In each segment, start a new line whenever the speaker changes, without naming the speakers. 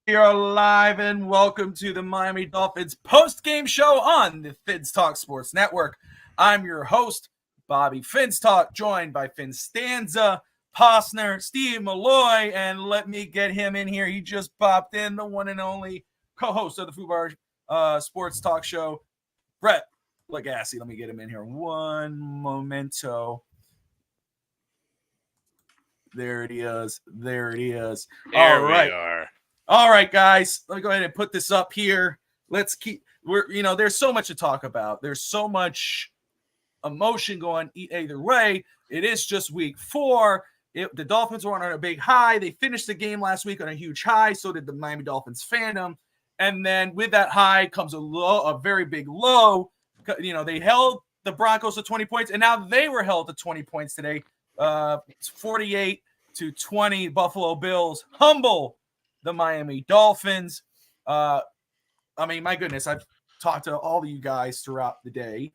We are live and welcome to the Miami Dolphins Post Game show on the FinStanza Sports Network. I'm your host, Bobby Finstalk, joined by FinStanza Posner, Steve Malloy, and let me get him in here. He just popped in, the one and only co-host of the FUBAR Sports Talk Show, Bret Lagasse. Let me get him in here. One momento. There it is.
There we are.
All right, guys. Let me go ahead and put this up here. There's so much to talk about. There's so much emotion going either way. It is just week 4. The Dolphins were on a big high. They finished the game last week on a huge high. So did the Miami Dolphins fandom. And then with that high comes a very big low. They held the Broncos to 20 points, and now they were held to 20 points today. 48-20. Buffalo Bills humble the Miami Dolphins. My goodness, I've talked to all of you guys throughout the day.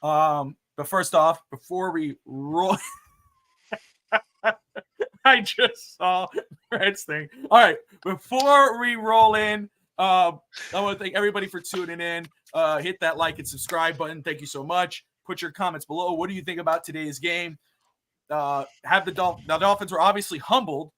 But first off, before we roll, I just saw Red's thing. All right, before we roll in, I want to thank everybody for tuning in. Hit that like and subscribe button. Thank you so much. Put your comments below. What do you think about today's game? The Dolphins were obviously humbled,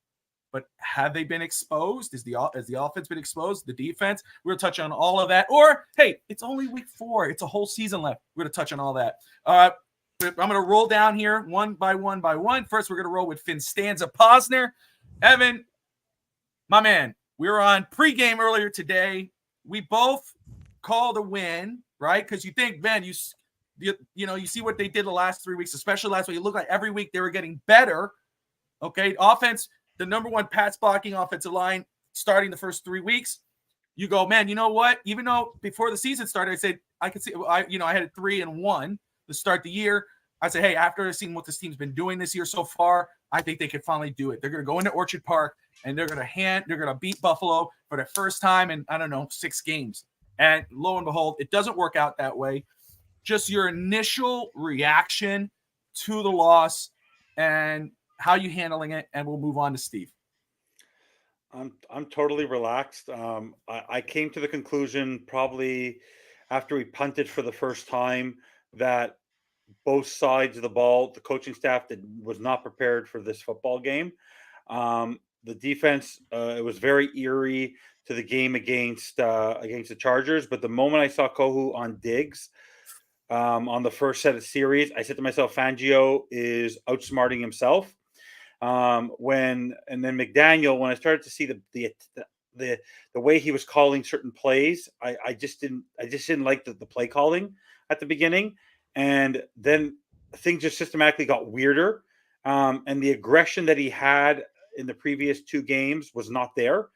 but have they been exposed? Has the offense been exposed? The defense? We'll touch on all of that. Or, hey, it's only week 4. It's a whole season left. We're going to touch on all that. I'm going to roll down here one by one by one. First, we're going to roll with FinStanza Posner. Evan, my man, we were on pregame earlier today. We both called a win, right? Because you think, man, you see what they did the last 3 weeks, especially last week. It looked like every week they were getting better. Okay, offense, the number one pass blocking offensive line starting the first 3 weeks. You go, man, you know what? Even though before the season started, I said I could see, I had a 3-1 to start the year. I said, hey, after seeing what this team's been doing this year so far, I think they can finally do it. They're going to go into Orchard Park and they're going to beat Buffalo for the first time in 6 games. And lo and behold, it doesn't work out that way. Just your initial reaction to the loss and how you handling it, and we'll move on to Steve.
I'm totally relaxed. I came to the conclusion probably after we punted for the first time that both sides of the ball, the coaching staff was not prepared for this football game. The defense, it was very eerie to the game against the Chargers, but the moment I saw Kohu on Diggs on the first set of series, I said to myself, Fangio is outsmarting himself. And then McDaniel, when I started to see the way he was calling certain plays, I just didn't like the play calling at the beginning, and then things just systematically got weirder. And the aggression that he had in the previous 2 games was not there.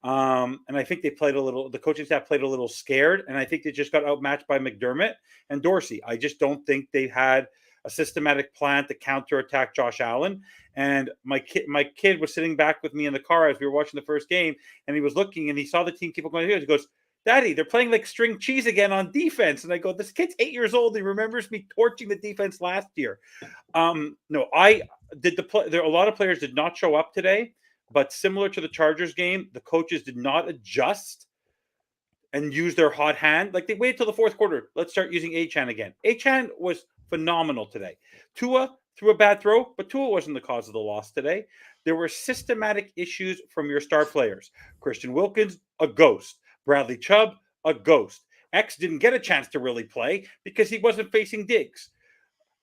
And I think the coaching staff played a little scared, and I think they just got outmatched by McDermott and Dorsey. I just don't think they had a systematic plan to counterattack Josh Allen. And my kid was sitting back with me in the car as we were watching the first game, and he was looking and he saw the team keep on going. He goes, Daddy, they're playing like string cheese again on defense. And I go, this kid's 8 years old. He remembers me torching the defense last year. No, I did there. A lot of players did not show up today, but similar to the Chargers game, the coaches did not adjust and use their hot hand. Like, they waited till the fourth quarter. Let's start using Achane again. Achane was phenomenal today. Tua threw a bad throw, but Tua wasn't the cause of the loss today. There were systematic issues from your star players. Christian Wilkins, a ghost. Bradley Chubb, a ghost. X didn't get a chance to really play because he wasn't facing Diggs.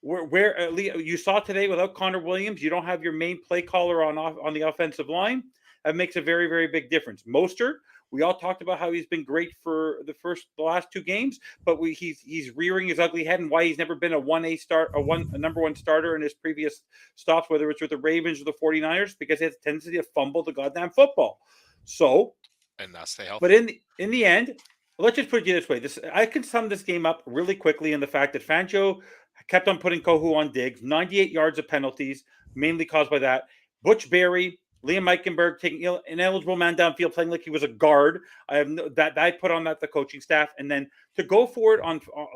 Where you saw today, without Connor Williams, you don't have your main play caller on the offensive line. That makes a very, very big difference. Mostert, we all talked about how he's been great for the last 2 games, but he's rearing his ugly head and why he's never been a number 1 starter in his previous stops, whether it's with the Ravens or the 49ers, because he has a tendency to fumble the goddamn football. So,
and not stay healthy.
But in the end, let's just put it this way. I can sum this game up really quickly in the fact that Fangio kept on putting Kohu on Diggs, 98 yards of penalties, mainly caused by that. Butch Berry, Liam Eichenberg taking an ineligible man downfield, playing like he was a guard. I have that I put on that the coaching staff, and then to go for it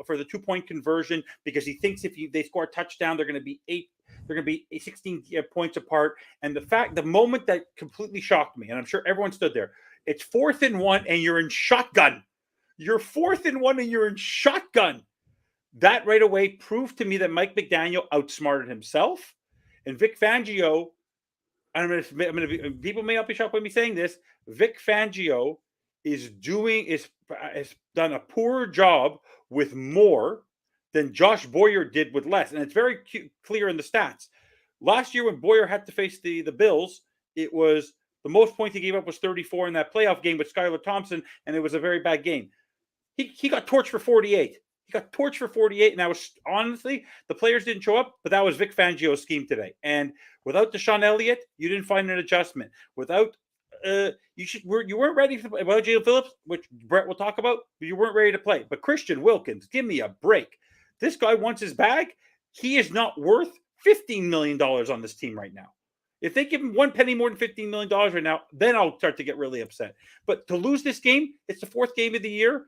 for the 2-point conversion because he thinks if they score a touchdown, they're going to be 16 points apart. And the moment that completely shocked me, and I'm sure everyone stood there, It's 4th and 1, and you're in shotgun. You're 4th and 1, and you're in shotgun. That right away proved to me that Mike McDaniel outsmarted himself, and Vic Fangio. People may not be shocked by me saying this. Vic Fangio has done a poorer job with more than Josh Boyer did with less, and it's very clear in the stats. Last year, when Boyer had to face the Bills, it was the most points he gave up was 34 in that playoff game with Skylar Thompson, and it was a very bad game. He got torched for 48. He got torched for 48, and that was honestly, the players didn't show up, but that was Vic Fangio's scheme today. And without Deshaun Elliott, you didn't find an adjustment. Without you weren't ready for without Jalen Phillips, which Bret will talk about, but you weren't ready to play. But Christian Wilkins, give me a break. This guy wants his bag. He is not worth $15 million on this team right now. If they give him one penny more than $15 million right now, then I'll start to get really upset. But to lose this game, it's the 4th game of the year,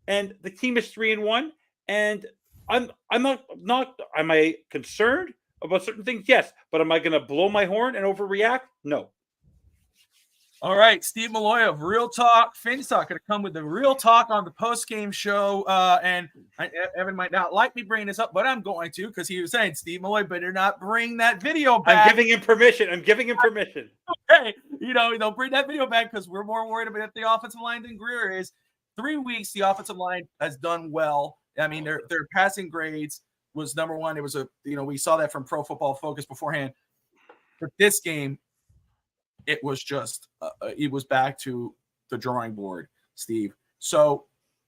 and the team is 3-1. And I'm not. Am I concerned about certain things? Yes. But am I going to blow my horn and overreact? No.
All right, Steve Malloy of Real Talk, FinStanza, going to come with the Real Talk on the post-game show. And Evan might not like me bringing this up, but I'm going to, because he was saying, Steve Malloy better not bring that video back.
I'm giving him permission.
Okay. Don't bring that video back, because we're more worried about the offensive line than Greer is. 3 weeks, the offensive line has done well. I mean, their passing grades was number one. It was we saw that from Pro Football Focus beforehand. For this game, it was just it was back to the drawing board, Steve. So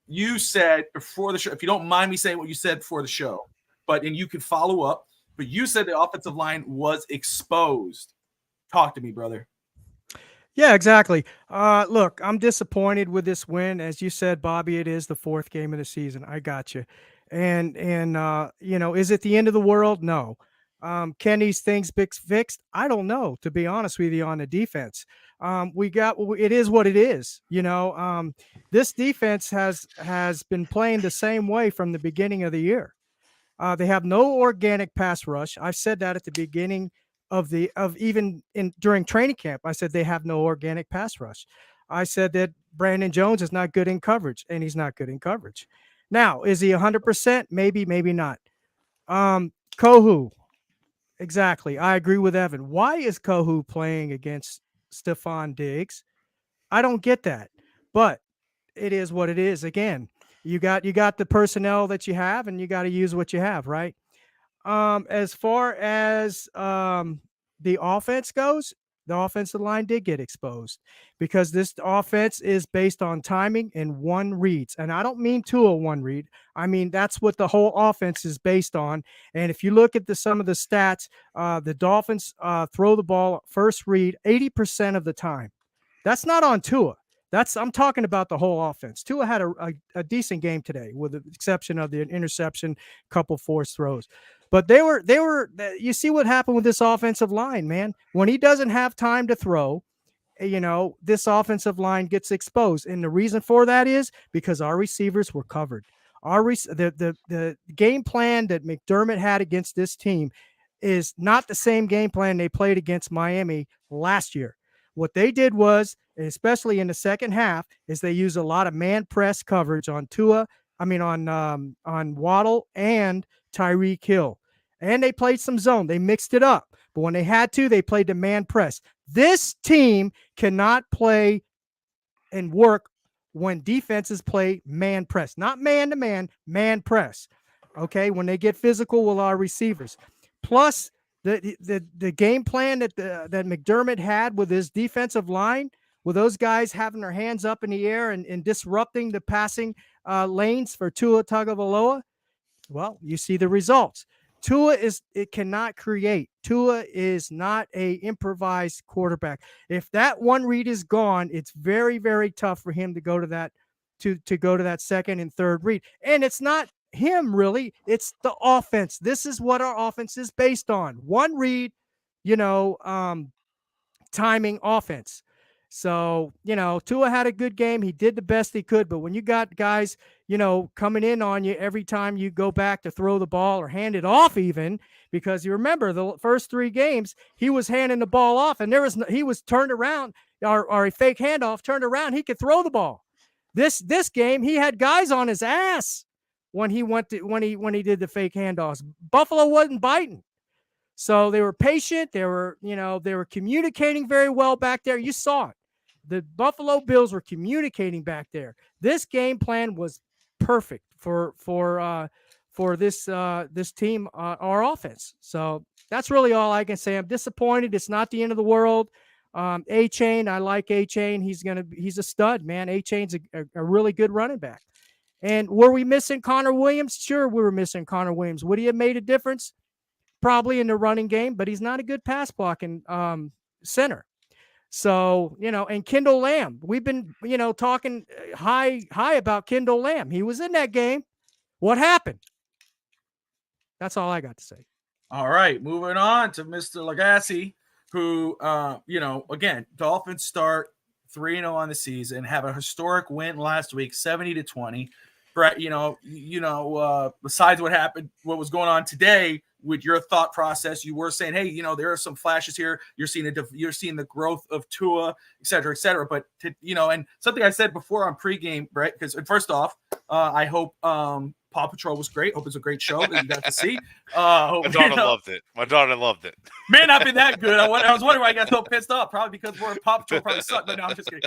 you said before the show, if you don't mind me saying what you said before the show, and you can follow up, but you said the offensive line was exposed. Talk to me, brother.
Yeah, exactly. Look, I'm disappointed with this win. As you said, Bobby, it is the 4th game of the season. I got you. And is it the end of the world? No. Can these things be fixed? I don't know, to be honest with you, on the defense. It is what it is. This defense has been playing the same way from the beginning of the year. They have no organic pass rush. I've said that at the beginning during training camp. I said they have no organic pass rush. I said that Brandon Jones is not good in coverage, and he's not good in coverage. Now, is he 100%? Maybe, maybe not. Kohu. Exactly. I agree with Evan. Why is Kohu playing against Stephon Diggs? I don't get that, but it is what it is. Again, you got the personnel that you have, and you got to use what you have, right? As far as the offense goes, the offensive line did get exposed because this offense is based on timing and one reads. And I don't mean 201 read. I mean, that's what the whole offense is based on. And if you look at some of the stats, the Dolphins throw the ball first read 80% of the time. That's not on Tua. I'm talking about the whole offense. Tua had a decent game today, with the exception of the interception, couple forced throws. But you see what happened with this offensive line, man. When he doesn't have time to throw, this offensive line gets exposed. And the reason for that is because our receivers were covered. The game plan that McDermott had against this team is not the same game plan they played against Miami last year. What they did was, especially in the second half, is they used a lot of man press coverage on Waddle and Tyreek Hill. And they played some zone. They mixed it up. But when they had to, they played the man press. This team cannot play and work when defenses play man press. Not man-to-man, man press. Okay? When they get physical with our receivers. Plus, the game plan that McDermott had with his defensive line, with those guys having their hands up in the air and disrupting the passing lanes for Tua Tagovailoa, well, you see the results. Tua cannot create. Tua is not a improvised quarterback. If that one read is gone, it's very, very tough for him to go to that second and third read. And it's not him really, it's the offense. This is what our offense is based on. One read, timing offense. So, Tua had a good game. He did the best he could. But when you got guys, coming in on you every time you go back to throw the ball or hand it off even, because you remember the first 3 games, he was handing the ball off and he was turned around. or a fake handoff, turned around, he could throw the ball. This game, he had guys on his ass when he did the fake handoffs. Buffalo wasn't biting. So they were patient. They were communicating very well back there. You saw it. The Buffalo Bills were communicating back there. This game plan was perfect for this team, our offense. So that's really all I can say. I'm disappointed. It's not the end of the world. A-Chain, I like A-Chain. He's a stud, man. A-Chain's a really good running back. And were we missing Connor Williams? Sure, we were missing Connor Williams. Would he have made a difference? Probably in the running game, but he's not a good pass blocking center. So, and Kendall Lamb, we've been, talking high about Kendall Lamb. He was in that game. What happened? That's all I got to say.
All right, moving on to Mr. Lagasse, who, again, Dolphins start 3-0 on the season, have a historic win last week, 70-20. Bret, besides what was going on today with your thought process, you were saying, hey, there are some flashes here. You're seeing the growth of Tua, et cetera, et cetera. But and something I said before on pregame, Bret, because first off, I hope Paw Patrol was great. Hope it's a great show that you got to see.
My daughter loved it. My daughter loved it.
May not be that good. I was wondering why I got so pissed off. Probably because we're Paw Patrol probably sucked. But no, I'm just kidding.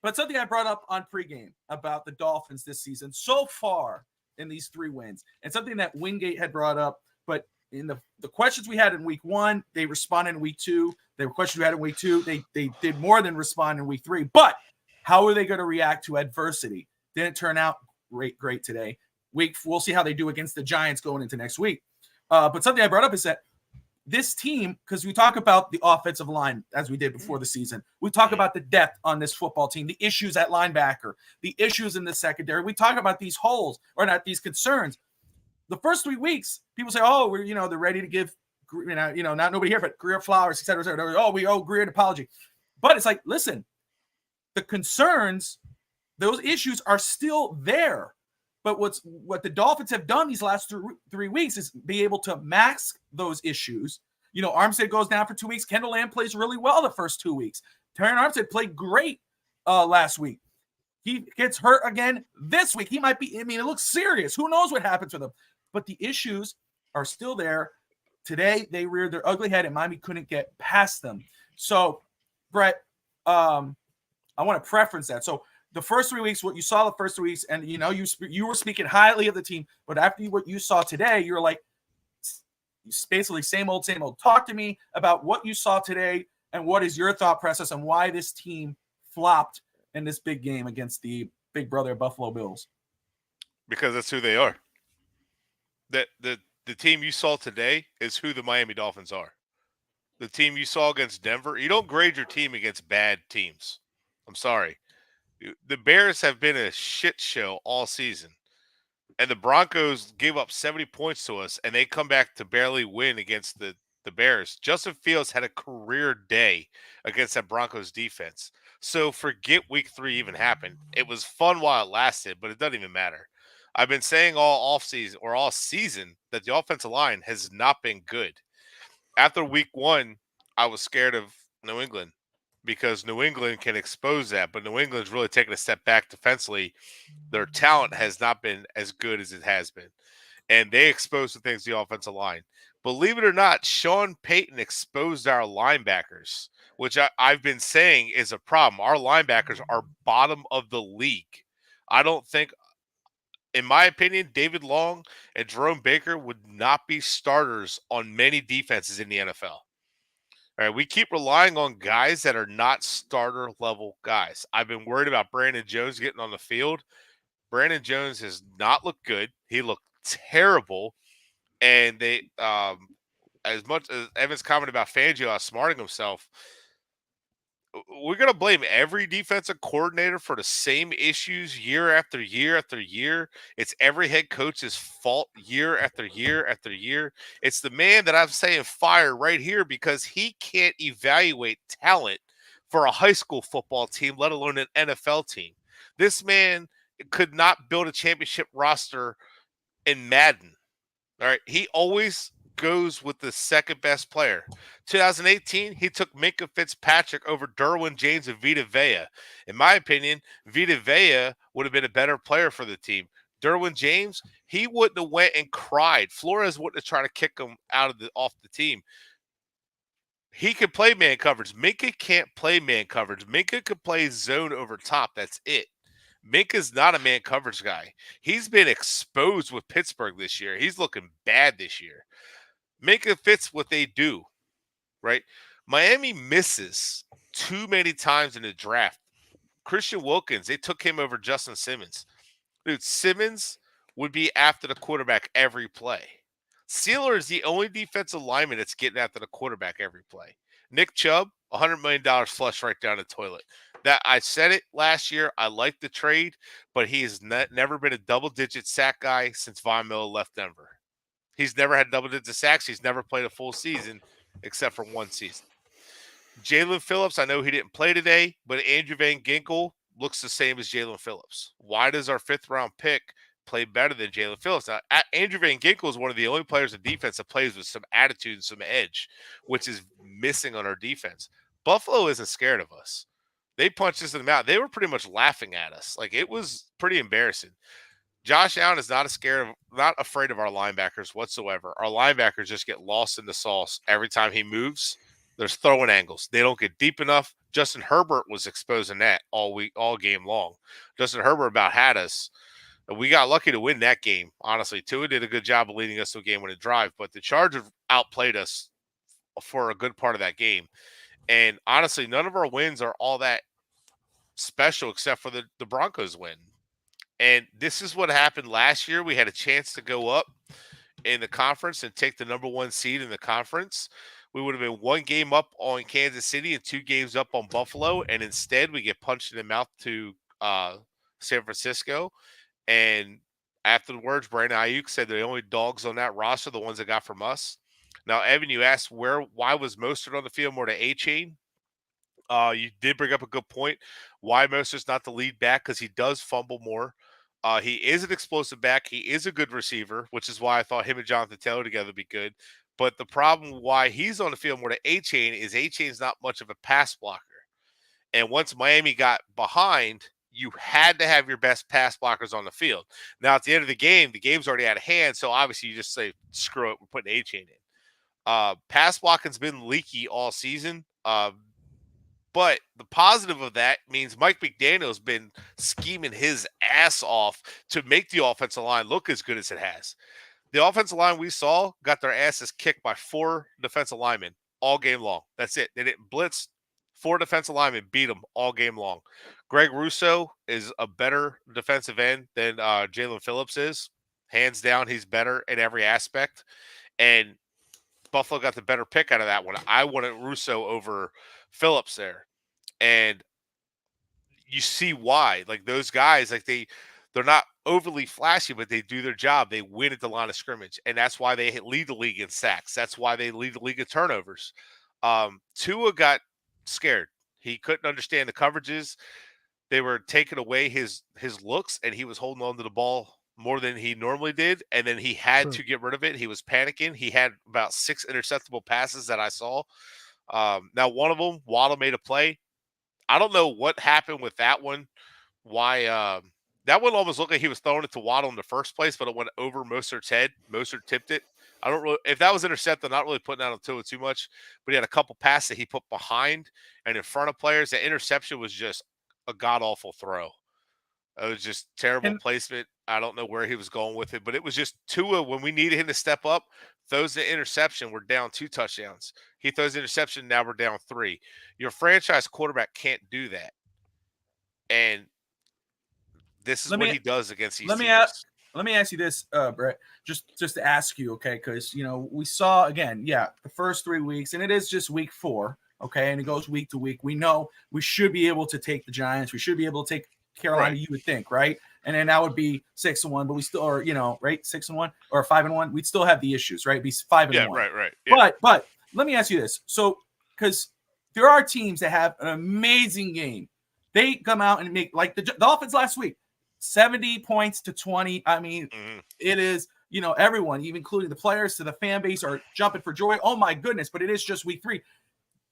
But something I brought up on pregame about the Dolphins this season so far in these 3 wins, and something that Wingate had brought up, but in the questions we had in week 1, they responded in week 2. The questions we had in week 2, they did more than respond in week 3. But how are they going to react to adversity? Didn't turn out great today. We'll see how they do against the Giants going into next week. But something I brought up is that this team, because we talk about the offensive line as we did before the season, we talk about the depth on this football team, the issues at linebacker, the issues in the secondary. We talk about these holes, or not these concerns. The first 3 weeks, people say, "Oh, they're ready to give, not nobody here, but Greer flowers, et cetera, et cetera. Oh, we owe Greer an apology." But it's like, listen, the concerns, those issues are still there. But what the Dolphins have done these last 3 weeks is be able to mask those issues. Armstead goes down for 2 weeks. Kendall Lamb plays really well the first 2 weeks. Terran Armstead played great last week. He gets hurt again this week. He might be, it looks serious. Who knows what happens with him? But the issues are still there. Today, they reared their ugly head, and Miami couldn't get past them. So, Bret, I want to preference that. So, the first 3 weeks, what you saw the first 3 weeks, and you were speaking highly of the team, but after what you saw today, you're like, basically same old. Talk to me about what you saw today, and what is your thought process on why this team flopped in this big game against the big brother Buffalo Bills.
Because that's who they are. The team you saw today is who the Miami Dolphins are. The team you saw against Denver, you don't grade your team against bad teams. I'm sorry. The Bears have been a shit show all season. And the Broncos gave up 70 points to us, and they come back to barely win against the Bears. Justin Fields had a career day against that Broncos defense. So forget week 3 even happened. It was fun while it lasted, but it doesn't even matter. I've been saying all season that the offensive line has not been good. After week 1, I was scared of New England because New England can expose that, but New England's really taken a step back defensively. Their talent has not been as good as it has been, and they exposed the things the offensive line. Believe it or not, Sean Payton exposed our linebackers, which I've been saying is a problem. Our linebackers are bottom of the league. I don't think, in my opinion, David Long and Jerome Baker would not be starters on many defenses in the NFL. All right, we keep relying on guys that are not starter-level guys. I've been worried about Brandon Jones getting on the field. Brandon Jones has not looked good. He looked terrible. And they, as much as Evan's comment about Fangio outsmarting himself, we're going to blame every defensive coordinator for the same issues year after year after year. It's every head coach's fault year after year after year. It's the man that I'm saying fire right here because he can't evaluate talent for a high school football team, let alone an NFL team. This man could not build a championship roster in Madden. All right. He always goes with the second best player. 2018, he took Minkah Fitzpatrick over Derwin James and Vita Vea. In my opinion, Vita Vea would have been a better player for the team. Derwin James, he wouldn't have went and cried. Flores wouldn't have tried to kick him off the team. He could play man coverage. Minkah can't play man coverage. Minkah could play zone over top. That's it. Minka's not a man coverage guy. He's been exposed with Pittsburgh this year. He's looking bad this year. Minkah fits what they do, right? Miami misses too many times in the draft. Christian Wilkins, they took him over Justin Simmons. Dude, Simmons would be after the quarterback every play. Sealer is the only defensive lineman that's getting after the quarterback every play. Nick Chubb, $100 million flushed right down the toilet. That I said it last year. I like the trade, but he has never been a double-digit sack guy since Von Miller left Denver. He's never had double-digit sacks. He's never played a full season except for one season. Jalen Phillips, I know he didn't play today, but Andrew Van Ginkel looks the same as Jalen Phillips. Why does our fifth-round pick play better than Jalen Phillips? Now, Andrew Van Ginkel is one of the only players in defense that plays with some attitude and some edge, which is missing on our defense. Buffalo isn't scared of us. They punched us in the mouth. They were pretty much laughing at us. Like, it was pretty embarrassing. Josh Allen is not afraid of our linebackers whatsoever. Our linebackers just get lost in the sauce every time he moves. There's throwing angles. They don't get deep enough. Justin Herbert was exposing that all game long. Justin Herbert about had us. We got lucky to win that game, honestly. Tua did a good job of leading us to a game-winning drive, but the Chargers outplayed us for a good part of that game. And honestly, none of our wins are all that special except for the Broncos win. And this is what happened last year. We had a chance to go up in the conference and take the number one seed in the conference. We would have been one game up on Kansas City and 2 games up on Buffalo. And instead, we get punched in the mouth to San Francisco. And afterwards, Brandon Ayuk said the only dogs on that roster are the ones that got from us. Now, Evan, you asked why was Mostert on the field more than A-Chain? You did bring up a good point. Why Mostert's not the lead back? Because he does fumble more. He is an explosive back. He is a good receiver, which is why I thought him and Jonathan Taylor together would be good. But the problem why he's on the field more than A-Chain is A-Chain's not much of a pass blocker. And once Miami got behind, you had to have your best pass blockers on the field. Now, at the end of the game's already out of hand, so obviously you just say, screw it, we're putting A-Chain in. Pass blocking's been leaky all season. But the positive of that means Mike McDaniel's been scheming his ass off to make the offensive line look as good as it has. The offensive line we saw got their asses kicked by 4 defensive linemen all game long. That's it. They didn't blitz. 4 defensive linemen beat them all game long. Greg Russo is a better defensive end than Jalen Phillips is. Hands down, he's better in every aspect. And Buffalo got the better pick out of that one. I wanted Russo over Phillips there. And you see why. Like, those guys, like they're not overly flashy, but they do their job. They win at the line of scrimmage. And that's why they lead the league in sacks. That's why they lead the league in turnovers. Tua got scared. He couldn't understand the coverages. They were taking away his looks, and he was holding on to the ball more than he normally did, and then he had to get rid of it. He was panicking. He had about 6 interceptable passes that I saw. Now, one of them, Waddle made a play. I don't know what happened with that one. Why that one almost looked like he was throwing it to Waddle in the first place, but it went over Mostert's head. Mostert tipped it. I don't really, if that was intercepted, I'm not really putting out on Tua too much, but he had a couple passes that he put behind and in front of players. The interception was just a god-awful throw. It was just terrible placement. I don't know where he was going with it, but it was just Tua, when we needed him to step up, throws the interception, we're down 2 touchdowns. He throws the interception, now we're down 3. Your franchise quarterback can't do that. And this is what he does against these teams.
Let me ask you this, Brett, just to ask you, okay, because, we saw, again, the first 3 weeks, and it is just week 4, okay, and it goes week to week. We know we should be able to take the Giants. We should be able to take Carolina, you would think, right? And then that would be 6-1, but we still are, right, 6-1 or 5-1. We'd still have the issues, right? It'd be 5-1.
Yeah, right. Yeah.
But let me ask you this. So, because there are teams that have an amazing game. They come out and make, like the Dolphins last week, 70 points to 20. I mean, it is everyone, even including the players to the fan base, are jumping for joy. Oh my goodness! But it is just week 3.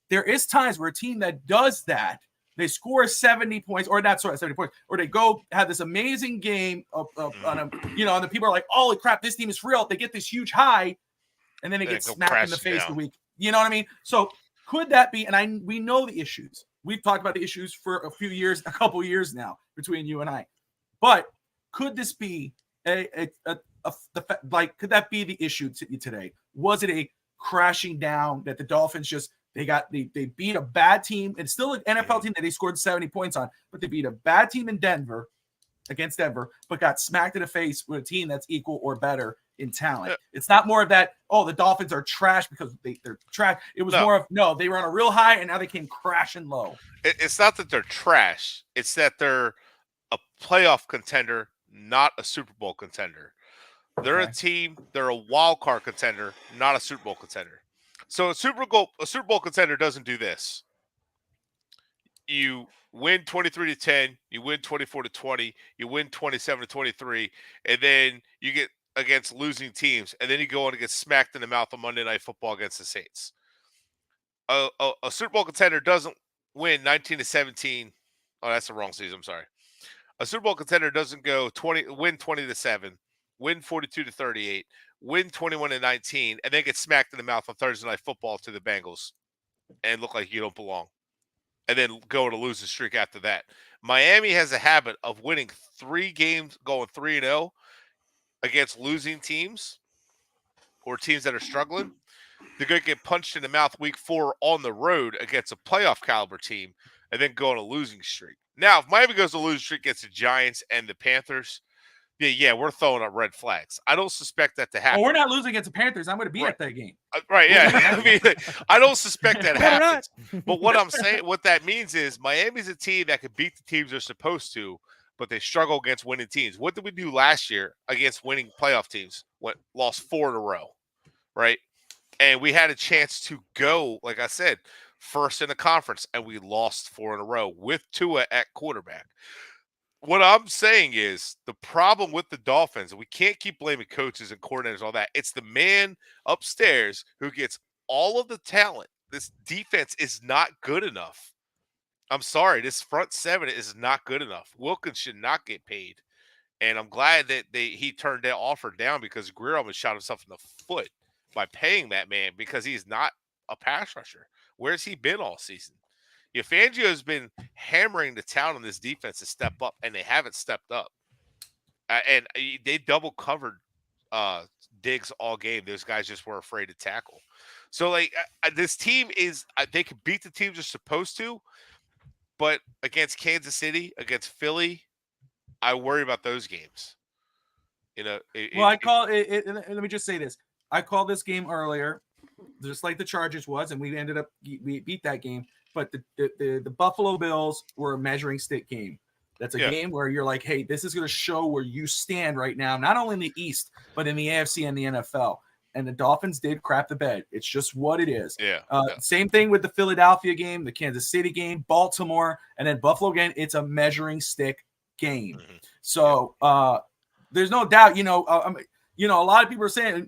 There is times where a team that does that, they score 70 points, or not 70 points, or they go have this amazing game and the people are like, "Holy crap, this team is real!" They get this huge high, and then they get smacked in the face the week. You know what I mean? So could that be? And we know the issues. We've talked about the issues for a couple years now between you and I. But could this be could that be the issue today? Was it a crashing down that the Dolphins they beat a bad team, and still an NFL team that they scored 70 points on, but they beat a bad team in against Denver, but got smacked in the face with a team that's equal or better in talent? It's not more of that, the Dolphins are trash because they're trash. It was more of, no, they were on a real high and now they came crashing low.
It's not that they're trash. It's that they're a playoff contender, not a Super Bowl contender. They're a team, they're a wild card contender, not a Super Bowl contender. So a Super Bowl contender doesn't do this. You win 23-10, you win 24-20, you win 27-23, and then you get against losing teams, and then you go on and get smacked in the mouth on Monday Night Football against the Saints. A Super Bowl contender doesn't win 19-17. Oh, that's the wrong season. I'm sorry. A Super Bowl contender doesn't win 20-7, win 42-38, win 21-19, and then get smacked in the mouth on Thursday Night Football to the Bengals and look like you don't belong, and then go on a losing streak after that. Miami has a habit of winning 3 games, going 3-0 against losing teams or teams that are struggling. They're going to get punched in the mouth week 4 on the road against a playoff caliber team and then go on a losing streak. Now, if Miami goes on a losing streak against the Giants and the Panthers, yeah, we're throwing up red flags. I don't suspect that to happen.
Well, we're not losing against the Panthers. I'm going to be at that game.
Right, yeah. I mean, I don't suspect that happens. But what I'm saying, what that means is Miami's a team that could beat the teams they're supposed to, but they struggle against winning teams. What did we do last year against winning playoff teams? Lost 4 in a row, right? And we had a chance to go, like I said, first in the conference, and we lost 4 in a row with Tua at quarterback. What I'm saying is the problem with the Dolphins, we can't keep blaming coaches and coordinators, all that. It's the man upstairs who gets all of the talent. This defense is not good enough. I'm sorry. This front 7 is not good enough. Wilkins should not get paid. And I'm glad that he turned that offer down, because Greer almost shot himself in the foot by paying that man, because he's not a pass rusher. Where's he been all season? Fangio has been hammering the town on this defense to step up, and they haven't stepped up. And they double covered Diggs all game. Those guys just were afraid to tackle. So, this team they can beat the teams they're supposed to, but against Kansas City, against Philly, I worry about those games. Let me just say this. I called this game earlier, just like the Chargers was, and we beat that game. But the Buffalo Bills were a measuring stick game. That's a game where you're like, hey, this is going to show where you stand right now, not only in the East, but in the AFC and the NFL. And the Dolphins did crap the bed. It's just what it is. Same thing with the Philadelphia game, the Kansas City game, Baltimore, and then Buffalo again. It's a measuring stick game. Mm-hmm. So there's no doubt, a lot of people are saying,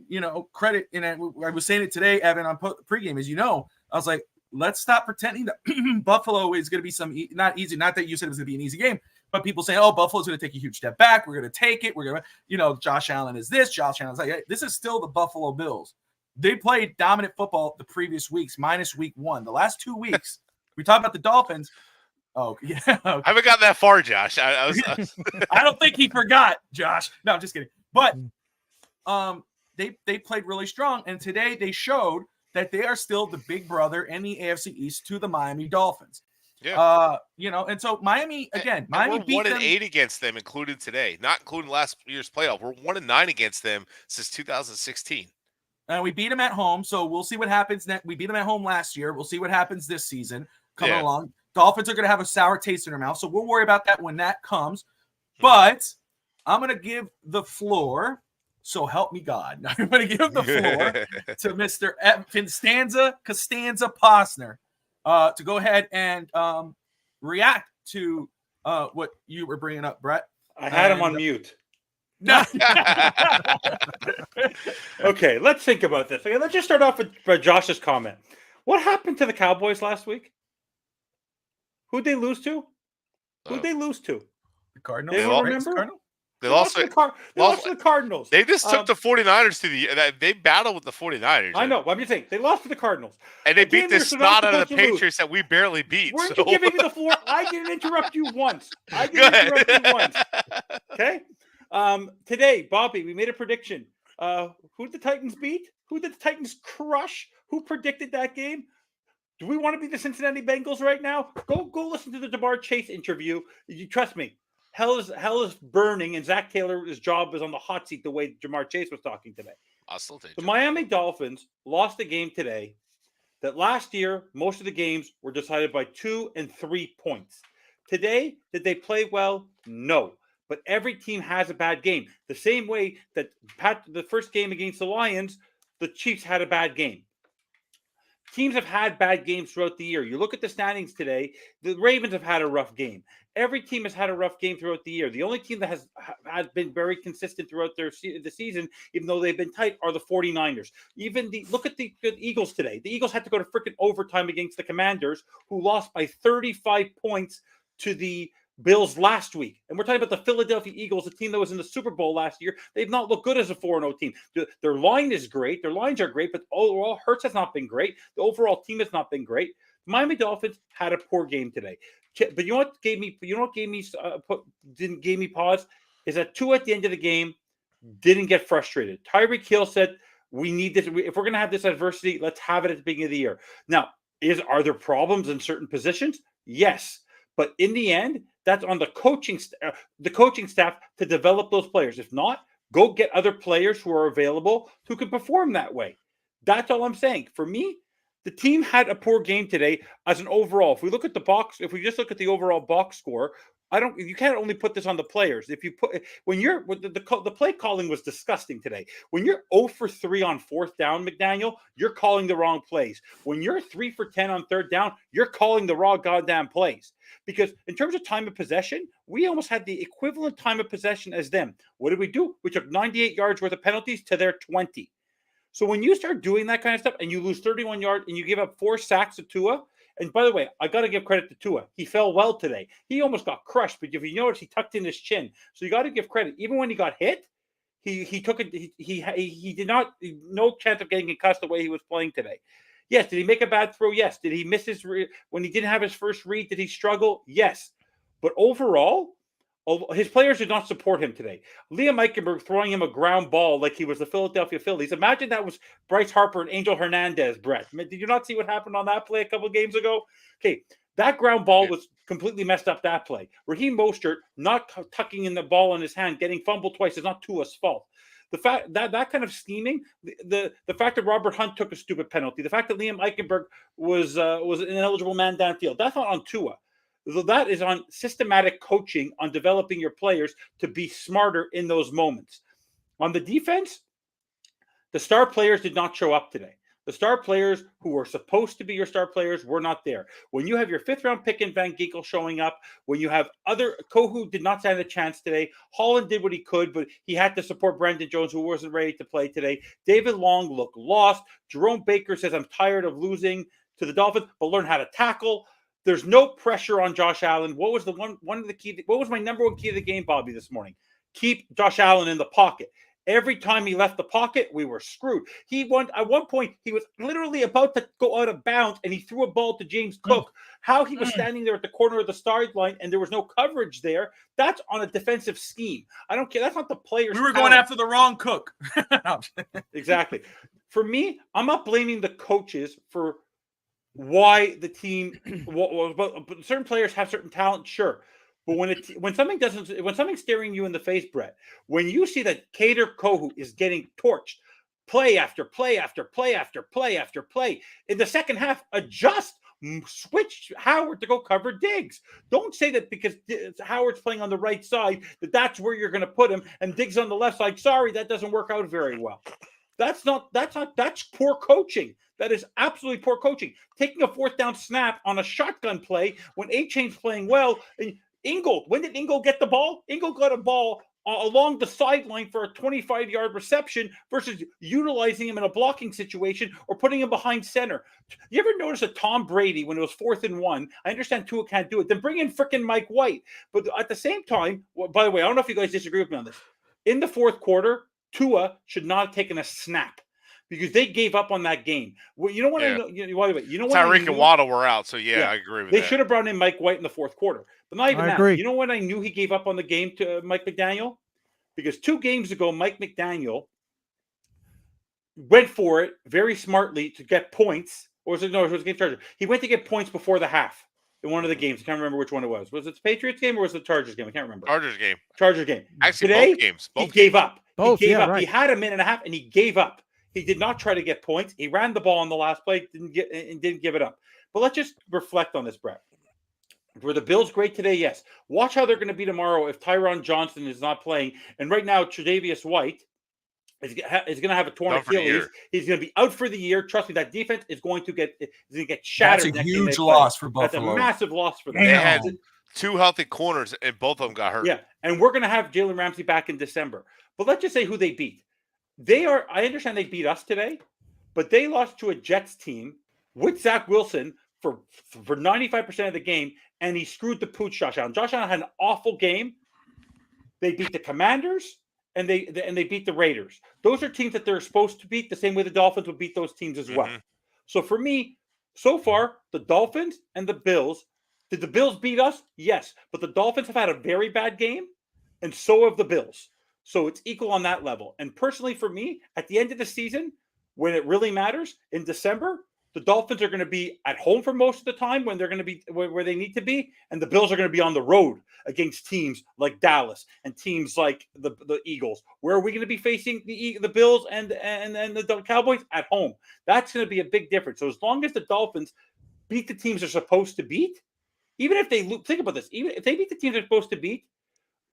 credit. And I was saying it today, Evan, on pregame, I was like, let's stop pretending that Buffalo is going to be not easy. Not that you said it was going to be an easy game, but people saying, oh, Buffalo's going to take a huge step back. We're going to take it. We're going to, Josh Allen is this. Josh Allen's like, hey, this is still the Buffalo Bills. They played dominant football the previous weeks, minus week 1. The last 2 weeks, we talk about the Dolphins. Oh, yeah. Okay. I haven't got that far, Josh. I
don't think he forgot, Josh. No, I'm just kidding. But they played really strong. And today they showed that they are still the big brother in the AFC East to the Miami Dolphins. Yeah. And so Miami, again, Miami
we're 1-8 against them, including today, not including last year's playoff. We're 1-9 against them since 2016.
And we beat them at home, so we'll see what happens next. We beat them at home last year. We'll see what happens this season coming along. Dolphins are going to have a sour taste in their mouth, so we'll worry about that when that comes. But I'm going to give the floor. So help me God. I'm going to give the floor to Mr. FinStanza Posner to go ahead and react to what you were bringing up, Bret.
I had him on mute.
No.
Okay, let's think about this. Okay, let's just start off with Josh's comment. What happened to the Cowboys last week? Who'd they lose to? Who'd they lose to?
The Cardinals.
Anyone
They
remember?
Cardinals?
They lost
to the Cardinals.
They just took the 49ers to the. They battled with the 49ers.
I know. I'm just saying they lost to the Cardinals,
and they
A game
beat
they're
the
supposed
snot out of
to
the
lose.
Patriots that we barely beat.
Weren't
so.
you giving me the floor? I didn't interrupt you once. I
Go
didn't
ahead.
interrupt you once. Okay. Today, Bobby, we made a prediction. Who did the Titans beat? Who did the Titans crush? Who predicted that game? Do we want to be the Cincinnati Bengals right now? Go listen to the Jamar Chase interview. You trust me. Hell is burning, and Zach Taylor's job is on the hot seat the way Jamar Chase was talking today.
I'll still take
The
it.
Miami Dolphins lost a game today that last year, most of the games were decided by 2 and 3 points. Today, did they play well? No. But every team has a bad game. The same way that the first game against the Lions, the Chiefs had a bad game. Teams have had bad games throughout the year. You look at the standings today, the Ravens have had a rough game. Every team has had a rough game throughout the year. The only team that has been very consistent throughout the season, even though they've been tight, are the 49ers. Look at the Eagles today. The Eagles had to go to freaking overtime against the Commanders, who lost by 35 points to the Bills last week. And we're talking about the Philadelphia Eagles, a team that was in the Super Bowl last year. They've not looked good as a 4-0 team. Their line is great. Their lines are great, but overall, Hurts has not been great. The overall team has not been great. Miami Dolphins had a poor game today. But you know what gave me pause is that Tua at the end of the game didn't get frustrated. Tyreek Hill said, "We need this. If we're going to have this adversity, let's have it at the beginning of the year." Now, are there problems in certain positions? Yes, but in the end, that's on the coaching staff to develop those players. If not, go get other players who are available who can perform that way. That's all I'm saying. For me, the team had a poor game today as an overall. If we look at if we just look at the overall box score, you can't only put this on the players. If you put the play calling was disgusting today. When you're 0 for 3 on 4th down, McDaniel, you're calling the wrong plays. When you're 3 for 10 on 3rd down, you're calling the wrong goddamn plays. Because in terms of time of possession, we almost had the equivalent time of possession as them. What did we do? We took 98 yards worth of penalties to their 20. So when you start doing that kind of stuff and you lose 31 yards and you give up 4 sacks to Tua, and by the way, I got to give credit to Tua. He fell well today. He almost got crushed, but if you notice, he tucked in his chin. So you got to give credit. Even when he got hit, he took it. He did not, no chance of getting concussed the way he was playing today. Yes. Did he make a bad throw? Yes. Did he miss when he didn't have his first read? Did he struggle? Yes. But overall, his players did not support him today. Liam Eichenberg throwing him a ground ball like he was the Philadelphia Phillies. Imagine that was Bryce Harper and Angel Hernandez, Brett. Did you not see what happened on that play a couple of games ago? Okay, that ground ball was completely messed up, that play. Raheem Mostert not tucking in the ball in his hand, getting fumbled twice is not Tua's fault. The fact that kind of scheming, the fact that Robert Hunt took a stupid penalty, the fact that Liam Eichenberg was an ineligible man downfield, that's not on Tua. That is on systematic coaching on developing your players to be smarter in those moments. On the defense, the star players did not show up today. The star players who were supposed to be your star players were not there. When you have your 5th-round pick in Van Ginkel showing up, when you have Kohu did not stand a chance today. Holland did what he could, but he had to support Brandon Jones, who wasn't ready to play today. David Long looked lost. Jerome Baker says, "I'm tired of losing to the Dolphins, but learn how to tackle." There's no pressure on Josh Allen. What was what was my number one key of the game, Bobby, this morning? Keep Josh Allen in the pocket. Every time he left the pocket, we were screwed. At one point, he was literally about to go out of bounds, and he threw a ball to James Cook. How he was standing there at the corner of the sideline, and there was no coverage there. That's on a defensive scheme. I don't care. That's not the players.
We were going after the wrong Cook.
Exactly. For me, I'm not blaming the coaches for why the team. But certain players have certain talent, sure. But when something's staring you in the face, Brett, when you see that Kader Kohu is getting torched, play after play after play after play after play, in the second half, switch Howard to go cover Diggs. Don't say that because Howard's playing on the right side that's where you're going to put him, and Diggs on the left side. Sorry, that doesn't work out very well. That's poor coaching. That is absolutely poor coaching. Taking a 4th down snap on a shotgun play when A-Chain's playing well. And Ingold, when did Ingold get the ball? Ingold got a ball along the sideline for a 25-yard reception versus utilizing him in a blocking situation or putting him behind center. You ever notice that Tom Brady, when it was 4th and 1, I understand Tua can't do it, then bring in freaking Mike White. But at the same time, by the way, I don't know if you guys disagree with me on this. In the 4th quarter, Tua should not have taken a snap because they gave up on that game. Well, you know what?
Tyreek and Waddle were out, so I agree with that.
They should have brought in Mike White in the 4th quarter. But not even that.
Agree.
You know what I knew he gave up on the game to Mike McDaniel? Because 2 games ago, Mike McDaniel went for it very smartly to get points. Or was it against Chargers? He went to get points before the half in one of the games. I can't remember which one it was. Was it the Patriots game or was it the Chargers game? I can't remember.
Chargers game.
Actually,
today, both games.
He gave up.
Both,
he gave up.
Right.
He had a minute and a half and he gave up. He did not try to get points. He ran the ball on the last play, didn't give it up. But let's just reflect on this, Brett. Were the Bills great today? Yes. Watch how they're going to be tomorrow if Tyron Johnson is not playing. And right now, Tre'Davious White is going to have a torn Achilles. He's going to be out for the year. Trust me, that defense is going to get shattered.
That's a huge loss for Buffalo.
That's a massive loss for them.
They had 2 healthy corners, and both of them got hurt.
Yeah, and we're going to have Jalen Ramsey back in December. But let's just say who they beat. I understand they beat us today, but they lost to a Jets team with Zach Wilson for 95% of the game, and he screwed the pooch Josh Allen. Josh Allen had an awful game. They beat the Commanders, and they beat the Raiders. Those are teams that they're supposed to beat the same way the Dolphins would beat those teams as well. So for me, so far, the Dolphins and the Bills. Did the Bills beat us? Yes. But the Dolphins have had a very bad game, and so have the Bills. So it's equal on that level. And personally for me, at the end of the season, when it really matters, in December, the Dolphins are going to be at home for most of the time when they're going to be where they need to be, and the Bills are going to be on the road against teams like Dallas and teams like the Eagles. Where are we going to be facing the Bills and the Cowboys? At home. That's going to be a big difference. So as long as the Dolphins beat the teams they're supposed to beat, even if they think about this, even if they beat the teams they're supposed to beat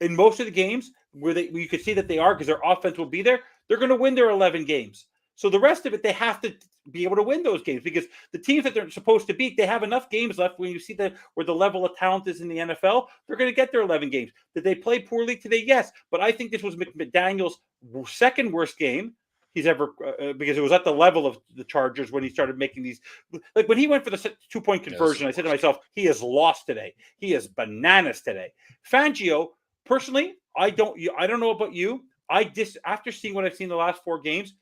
in most of the games where you could see that they are because their offense will be there, they're going to win their 11 games. So the rest of it, they have to be able to win those games because the teams that they're supposed to beat, they have enough games left. When you see where the level of talent is in the NFL, they're going to get their 11 games. Did they play poorly today? Yes. But I think this was McDaniel's second worst game he's ever because it was at the level of the Chargers when he started making these. Like when he went for the 2-point conversion, I said to myself, he is lost today. He is bananas today. Fangio, personally, I don't know about you. After seeing what I've seen the last 4 games,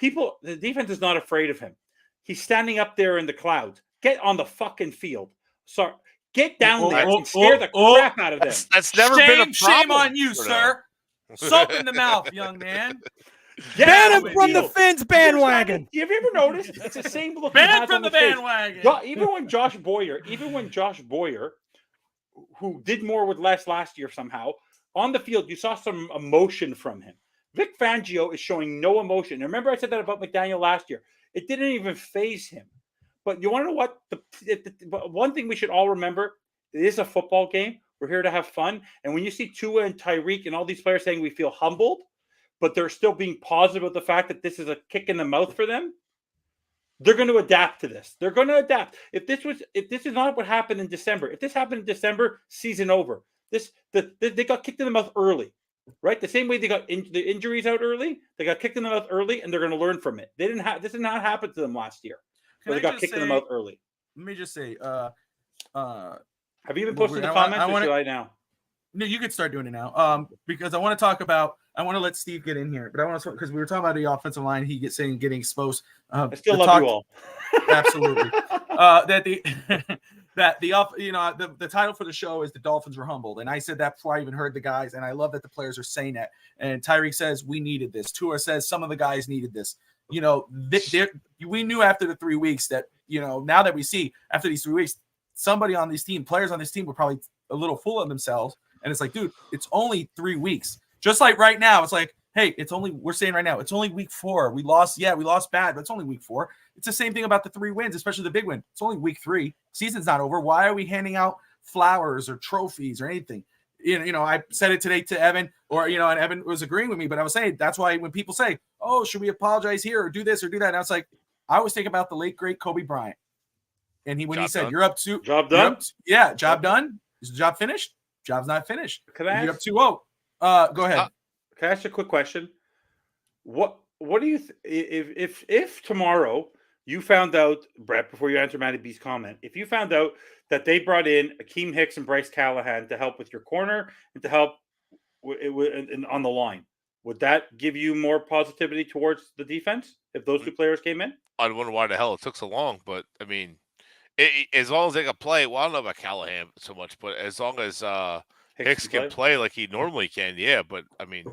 the defense is not afraid of him. He's standing up there in the clouds. Get on the fucking field. Sorry, get down there and scare the crap out of them.
That's never been a problem.
Shame on you, sir. Soap in the mouth, young man.
Ban him from the Fins bandwagon.
Have you ever noticed? It's the same look.
Ban from the bandwagon.
Even when Josh Boyer, who did more with less last year somehow, on the field, you saw some emotion from him. Vic Fangio is showing no emotion. And remember I said that about McDaniel last year. It didn't even faze him. But you want to know what? One thing we should all remember, it is a football game. We're here to have fun. And when you see Tua and Tyreek and all these players saying we feel humbled, but they're still being positive about the fact that this is a kick in the mouth for them, they're going to adapt to this. They're going to adapt. If this is not what happened in December, if this happened in December, season over. They got kicked in the mouth early. Right, the same way they got the injuries out early, they got kicked in the mouth early, and they're going to learn from it. This did not happen to them last year, where they got kicked in the mouth early.
Let me just say,
have you been posting the comments or should I now?
No, you could start doing it now. Because I want to let Steve get in here, but I want to because we were talking about the offensive line. He getting exposed.
I still love you all.
Absolutely. The title for the show is The Dolphins Were Humbled. And I said that before I even heard the guys. And I love that the players are saying that. And Tyreek says, we needed this. Tua says some of the guys needed this. We knew after the 3 weeks that, now that we see after these 3 weeks, somebody on this team, players on this team were probably a little full of themselves. And it's like, dude, it's only 3 weeks. Just like right now, it's like, hey, we're saying right now, it's only week 4. We lost bad, but it's only week 4. It's the same thing about the 3 wins, especially the big win. It's only week 3. Season's not over. Why are we handing out flowers or trophies or anything? I said it today to Evan, and Evan was agreeing with me, but I was saying that's why when people say, oh, should we apologize here or do this or do that? And I was like, I always think about the late, great Kobe Bryant. And when he said, done. You're up to –
Job done?
Job done. Is the job finished? Job's not finished.
Can I
You're up 2-0. Go ahead.
Can I ask you a quick question? What do you if tomorrow you found out, Brett, before you answer Matty B's comment, if you found out that they brought in Akeem Hicks and Bryce Callahan to help with your corner and to help on the line, would that give you more positivity towards the defense if those two players came in?
I wonder why the hell it took so long, but I mean, as long as they can play, well, I don't know about Callahan so much, but as long as Hicks can play like he normally can, yeah. But I mean,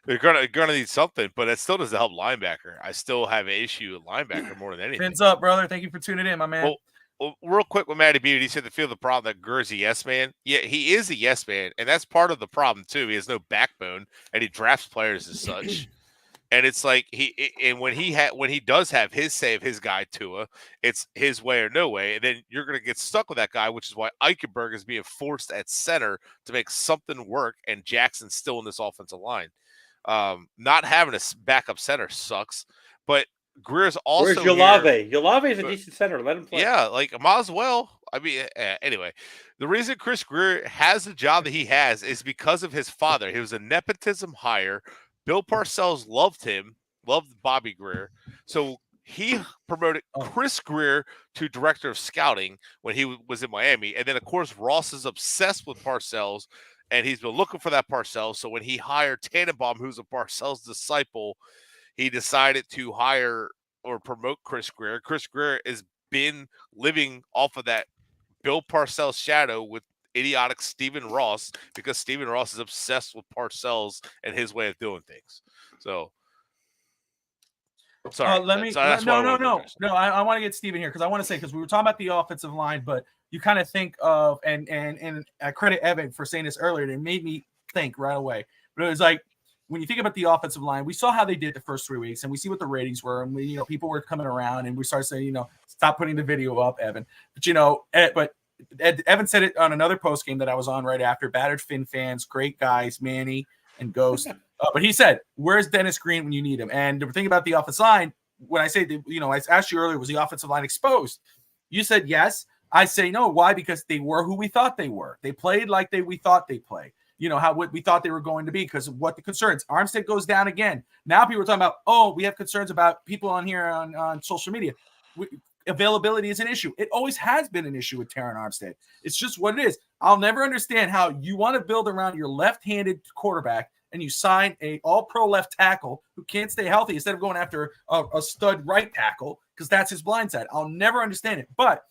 they're gonna need something, but it still doesn't help linebacker. I still have an issue with linebacker more than anything.
Fins up, brother. Thank you for tuning in, my man.
Well, real quick with Matty B, he said to feel the problem that Greer's a yes man. Yeah, he is a yes man, and that's part of the problem too. He has no backbone, and he drafts players as such. And it's like when he does have his say of his guy Tua, it's his way or no way, and then you're gonna get stuck with that guy, which is why Eichenberg is being forced at center to make something work, and Jackson's still in this offensive line. Not having a backup center sucks, but Greer's also.
Where's Olave? Olave is a decent center. Let him play.
Yeah, like might as well. I mean, anyway, the reason Chris Greer has the job that he has is because of his father. He was a nepotism hire. Bill Parcells loved him, loved Bobby Greer. So he promoted Chris Greer to director of scouting when he was in Miami. And then, of course, Ross is obsessed with Parcells, and he's been looking for that Parcells. So when he hired Tannenbaum, who's a Parcells disciple, he decided to hire or promote Chris Greer. Chris Greer has been living off of that Bill Parcells shadow with idiotic Stephen Ross, because Stephen Ross is obsessed with Parcells and his way of doing things. So, sorry.
I want to get Stephen here because I want to say, because we were talking about the offensive line, but you kind of think of, and I credit Evan for saying this earlier, and it made me think right away. But it was like, when you think about the offensive line, we saw how they did the first 3 weeks, and we see what the ratings were, and we, people were coming around, and we started saying, stop putting the video up, Evan. But Evan said it on another post game that I was on right after. Battered Fin fans, great guys, Manny and Ghost. But he said, "Where's Dennis Green when you need him?" And the thing about the offensive line, when I say, I asked you earlier, was the offensive line exposed? You said yes. I say no. Why? Because they were who we thought they were. They played like we thought they played. What we thought they were going to be, because of what the concerns. Armstead goes down again. Now people are talking about, we have concerns about people on here on social media. Availability is an issue. It always has been an issue with Terron Armstead. It's just what it is. I'll never understand how you want to build around your left-handed quarterback and you sign a all-pro left tackle who can't stay healthy instead of going after a stud right tackle, because that's his blind side. I'll never understand it. But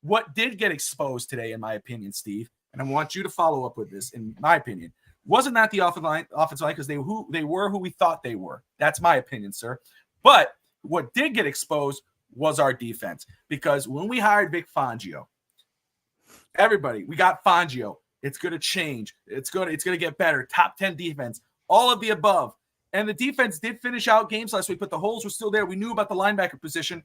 what did get exposed today, in my opinion, Steve, and I want you to follow up with this, in my opinion, wasn't that the offensive line because they were who we thought they were. That's my opinion, sir. But what did get exposed was our defense, because when we hired Vic Fangio, we got Fangio. It's going to change. It's going to get better. Top 10 defense, all of the above. And the defense did finish out games last week, but the holes were still there. We knew about the linebacker position.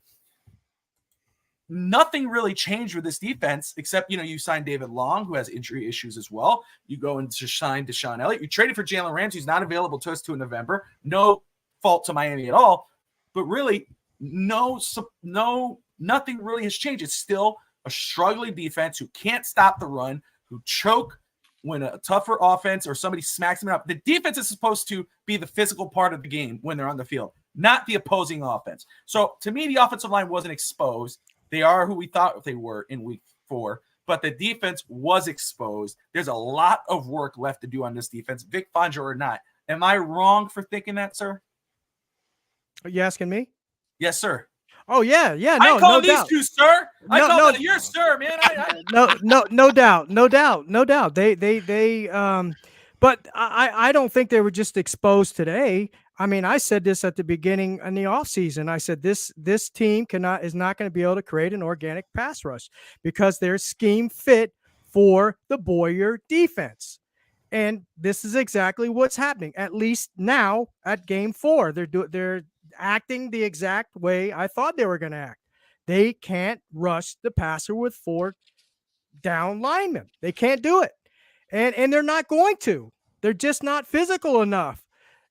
Nothing really changed with this defense except, you signed David Long, who has injury issues as well. You go and sign Deshaun Elliott. You traded for Jalen Ramsey, who's not available to us till November. No fault to Miami at all. But really, nothing really has changed. It's still a struggling defense who can't stop the run, who choke when a tougher offense or somebody smacks them up. The defense is supposed to be the physical part of the game when they're on the field, not the opposing offense. So to me, the offensive line wasn't exposed. They are who we thought they were in week 4, but the defense was exposed. There's a lot of work left to do on this defense, Vic Fangio or not. Am I wrong for thinking that, sir?
Are you asking me?
Yes, sir.
Oh yeah. No,
I call
no
these
doubt.
two, sir. You're sir, man.
No doubt. They but I don't think they were just exposed today. I mean, I said this at the beginning in the offseason. I said this team is not going to be able to create an organic pass rush because they're scheme fit for the Boyer defense. And this is exactly what's happening, at least now at game 4. They're acting the exact way I thought they were going to act. They can't rush the passer with 4 down linemen. They can't do it. And they're not going to. They're just not physical enough.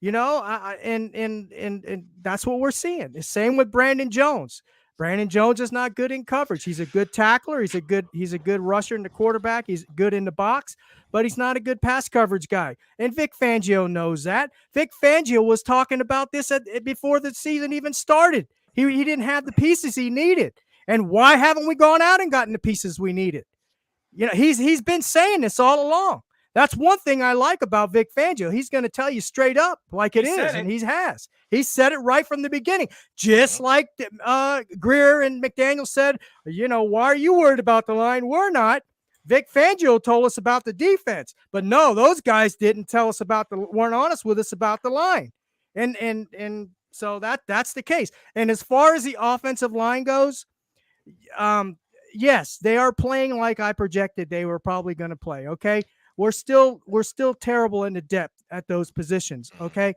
And that's what we're seeing. The same with Brandon Jones. Brandon Jones is not good in coverage. He's a good tackler. He's a good rusher in the quarterback. He's good in the box, but he's not a good pass coverage guy. And Vic Fangio knows that. Vic Fangio was talking about this before the season even started. He didn't have the pieces he needed. And why haven't we gone out and gotten the pieces we needed? You know, he's been saying this all along. That's one thing I like about Vic Fangio. He's going to tell you straight up like it is, and he has. He said it right from the beginning, just like Greer and McDaniel said, you know, why are you worried about the line? We're not. Vic Fangio told us about the defense, but no, those guys didn't tell us weren't honest with us about the line. And so that's the case. And as far as the offensive line goes, yes, they are playing like I projected they were probably going to play. Okay. We're still terrible in the depth at those positions. Okay.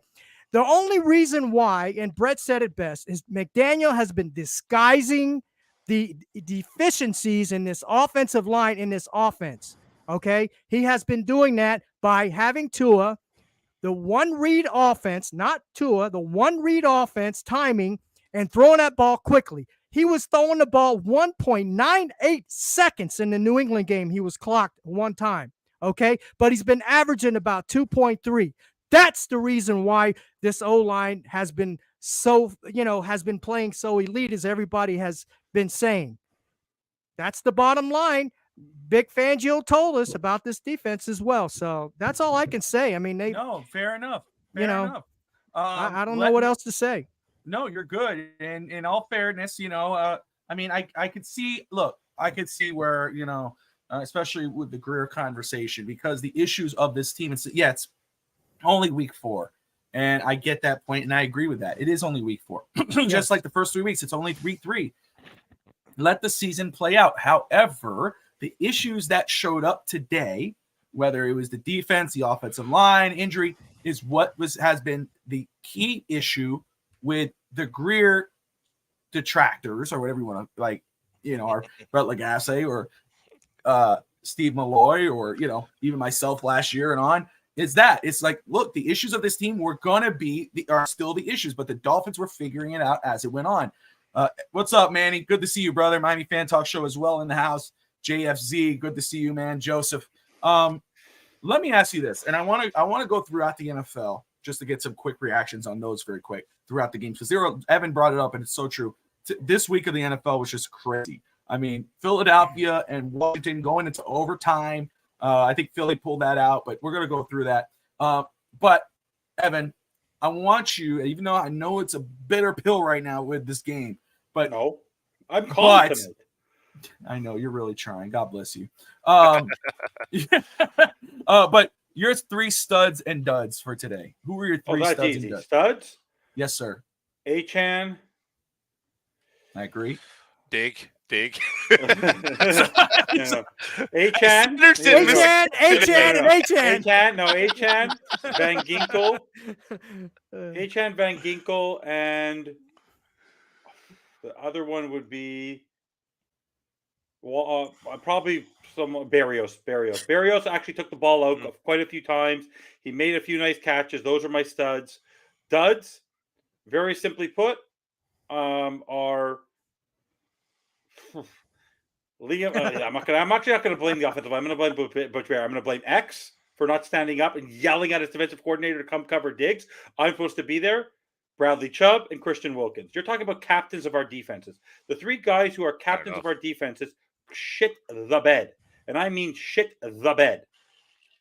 The only reason why, and Bret said it best, is McDaniel has been disguising the deficiencies in this offensive line in this offense. Okay. He has been doing that by having Tua, the one read offense, not Tua, the one read offense timing and throwing that ball quickly. He was throwing the ball 1.98 seconds in the New England game. He was clocked one time. Okay. But he's been averaging about 2.3. That's the reason why this O-line has been playing so elite, as everybody has been saying. That's the bottom line. Vic Fangio told us about this defense as well. So that's all I can say. I mean,
fair enough.
I don't know what else to say.
No, you're good. And in all fairness, I mean, I could see where, especially with the Greer conversation, because the issues of this team, it's only week 4. And I get that point, and I agree with that. It is only week 4. Just like the first 3 weeks, it's only week 3. Let the season play out. However, the issues that showed up today, whether it was the defense, the offensive line, injury, is what has been the key issue with the Greer detractors, or whatever you want to or Bret Lagasse or Steve Malloy, or even myself last year and on. It's like, look, the issues of this team are still the issues, but the Dolphins were figuring it out as it went on. What's up, Manny? Good to see you, brother. Miami Fan Talk Show as well in the house. JFZ, good to see you, man. Joseph, let me ask you this, and I want to go throughout the NFL just to get some quick reactions on those very quick throughout the games, because Evan brought it up, and it's so true. This week of the NFL was just crazy. I mean, Philadelphia and Washington going into overtime. I think Philly pulled that out, but we're going to go through that. But, Evan, I want you, even though I know it's a bitter pill right now with this game, but
no, I'm confident.
I know you're really trying. God bless you. But your 3 studs and duds for today. Who were your 3 studs
easy.
and duds?
Studs?
Yes, sir.
Achan.
I agree.
Dig.
Achan.
Achan.
No, Achan, Van Ginkel. Achan, Van Ginkel, and the other one would be probably some Barrios. Barrios actually took the ball out quite a few times. He made a few nice catches. Those are my studs. Duds, very simply put, are Liam. I'm actually not going to blame the offensive line. I'm going to blame Butch Bear. I'm going to blame X for not standing up and yelling at his defensive coordinator to come cover Diggs. I'm supposed to be there. Bradley Chubb and Christian Wilkins. You're talking about captains of our defenses. The 3 guys who are captains of our defenses shit the bed. And I mean shit the bed.